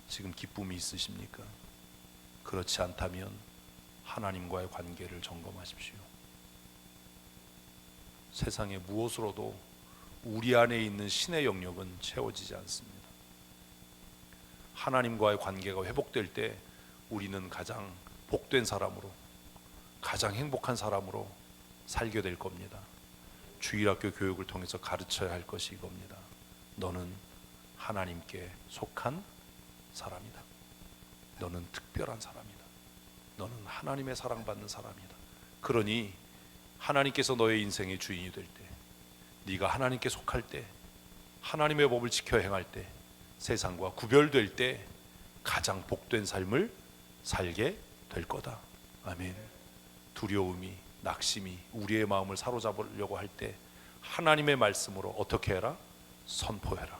지금 기쁨이 있으십니까? 그렇지 않다면 하나님과의 관계를 점검하십시오. 세상의 무엇으로도 우리 안에 있는 신의 영역은 채워지지 않습니다. 하나님과의 관계가 회복될 때 우리는 가장 복된 사람으로, 가장 행복한 사람으로 살게 될 겁니다. 주일학교 교육을 통해서 가르쳐야 할 것이 이겁니다. 너는 하나님께 속한 사람이다. 너는 특별한 사람이다. 너는 하나님의 사랑받는 사람이다. 그러니 하나님께서 너의 인생의 주인이 될 때, 네가 하나님께 속할 때, 하나님의 법을 지켜 행할 때, 세상과 구별될 때 가장 복된 삶을 살게 될 거다. 아멘. 두려움이, 낙심이 우리의 마음을 사로잡으려고 할 때 하나님의 말씀으로 어떻게 해라? 선포해라.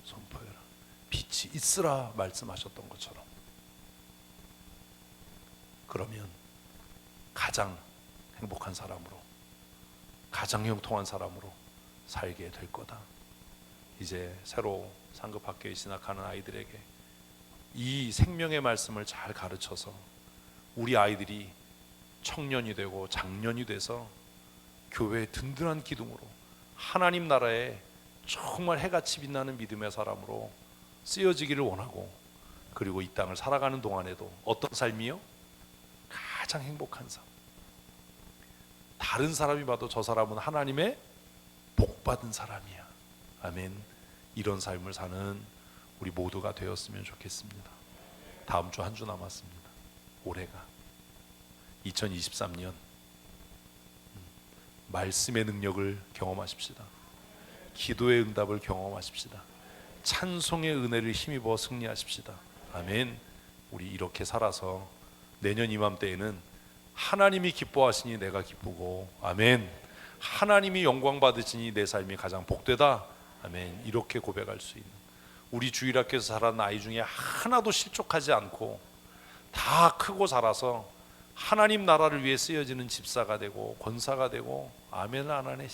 선포해라. 빛이 있으라 말씀하셨던 것처럼. 그러면 가장 행복한 사람으로, 가장 형통한 사람으로 살게 될 거다. 이제 새로 상급학교에 진학하는 아이들에게 이 생명의 말씀을 잘 가르쳐서 우리 아이들이 청년이 되고 장년이 돼서 교회의 든든한 기둥으로 하나님 나라에 정말 해같이 빛나는 믿음의 사람으로 쓰여지기를 원하고, 그리고 이 땅을 살아가는 동안에도 어떤 삶이요? 가장 행복한 삶. 다른 사람이 봐도 저 사람은 하나님의 복받은 사람이야. 아멘. 이런 삶을 사는 우리 모두가 되었으면 좋겠습니다. 다음 주 한 주 남았습니다. 올해가 2023년 말씀의 능력을 경험하십시다. 기도의 응답을 경험하십시다. 찬송의 은혜를 힘입어 승리하십시다. 아멘. 우리 이렇게 살아서 내년 이맘때에는 하나님이 기뻐하시니 내가 기쁘고, 아멘, 하나님이 영광 받으시니 내 삶이 가장 복되다. 아멘. 이렇게 고백할 수 있는 우리 주일학교에서 자란 아이 중에 하나도 실족하지 않고 다 크고 자라서 하나님 나라를 위해 쓰여지는 집사가 되고 권사가 되고, 아멘 안 하네,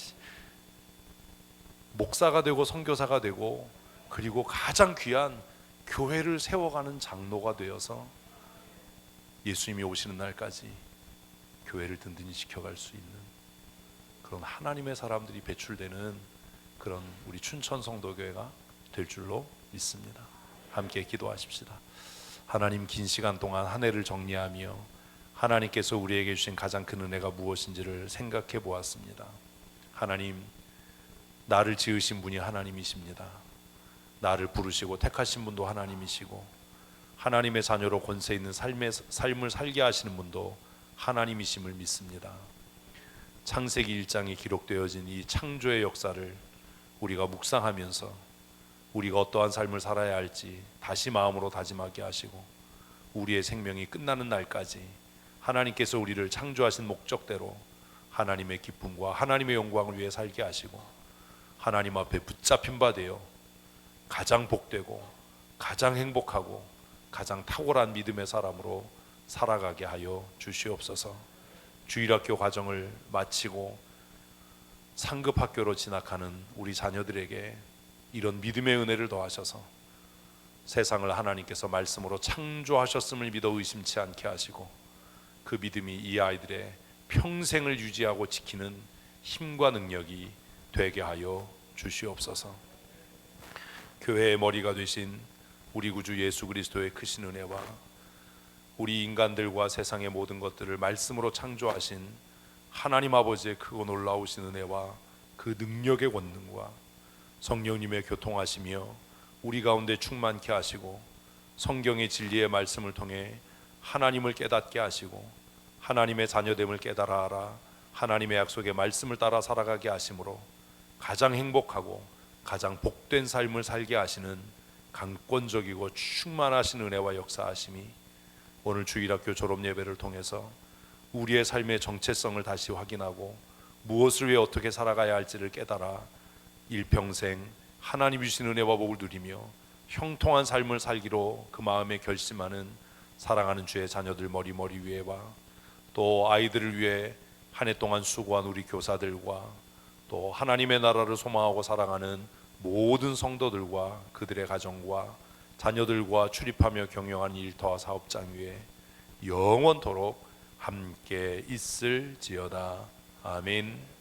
목사가 되고 선교사가 되고, 그리고 가장 귀한 교회를 세워가는 장로가 되어서 예수님이 오시는 날까지 교회를 든든히 지켜갈 수 있는 그런 하나님의 사람들이 배출되는 그런 우리 춘천 성도교회가 될 줄로 믿습니다. 함께 기도하십시다. 하나님, 긴 시간 동안 한 해를 정리하며 하나님께서 우리에게 주신 가장 큰 은혜가 무엇인지를 생각해 보았습니다. 하나님, 나를 지으신 분이 하나님이십니다. 나를 부르시고 택하신 분도 하나님이시고, 하나님의 자녀로 권세 있는 삶을 살게 하시는 분도 하나님이심을 믿습니다. 창세기 1장에 기록되어진 이 창조의 역사를 우리가 묵상하면서 우리가 어떠한 삶을 살아야 할지 다시 마음으로 다짐하게 하시고, 우리의 생명이 끝나는 날까지 하나님께서 우리를 창조하신 목적대로 하나님의 기쁨과 하나님의 영광을 위해 살게 하시고, 하나님 앞에 붙잡힌 바 되어 가장 복되고 가장 행복하고 가장 탁월한 믿음의 사람으로 살아가게 하여 주시옵소서. 주일학교 과정을 마치고 상급학교로 진학하는 우리 자녀들에게 이런 믿음의 은혜를 더하셔서 세상을 하나님께서 말씀으로 창조하셨음을 믿어 의심치 않게 하시고, 그 믿음이 이 아이들의 평생을 유지하고 지키는 힘과 능력이 되게 하여 주시옵소서. 교회의 머리가 되신 우리 구주 예수 그리스도의 크신 은혜와 우리 인간들과 세상의 모든 것들을 말씀으로 창조하신 하나님 아버지의 크고 놀라우신 은혜와 그 능력의 권능과 성령님의 교통하시며 우리 가운데 충만케 하시고, 성경의 진리의 말씀을 통해 하나님을 깨닫게 하시고 하나님의 자녀됨을 깨달아 알아 하나님의 약속의 말씀을 따라 살아가게 하심으로 가장 행복하고 가장 복된 삶을 살게 하시는 강권적이고 충만하신 은혜와 역사하심이 오늘 주일학교 졸업예배를 통해서 우리의 삶의 정체성을 다시 확인하고 무엇을 위해 어떻게 살아가야 할지를 깨달아 일평생 하나님이 주신 은혜와 복을 누리며 형통한 삶을 살기로 그 마음에 결심하는 사랑하는 주의 자녀들 머리 위에와 또 아이들을 위해 한 해 동안 수고한 우리 교사들과 또 하나님의 나라를 소망하고 사랑하는 모든 성도들과 그들의 가정과 자녀들과 출입하며 경영하는 일터와 사업장 위에 영원토록 함께 있을지어다. 아멘.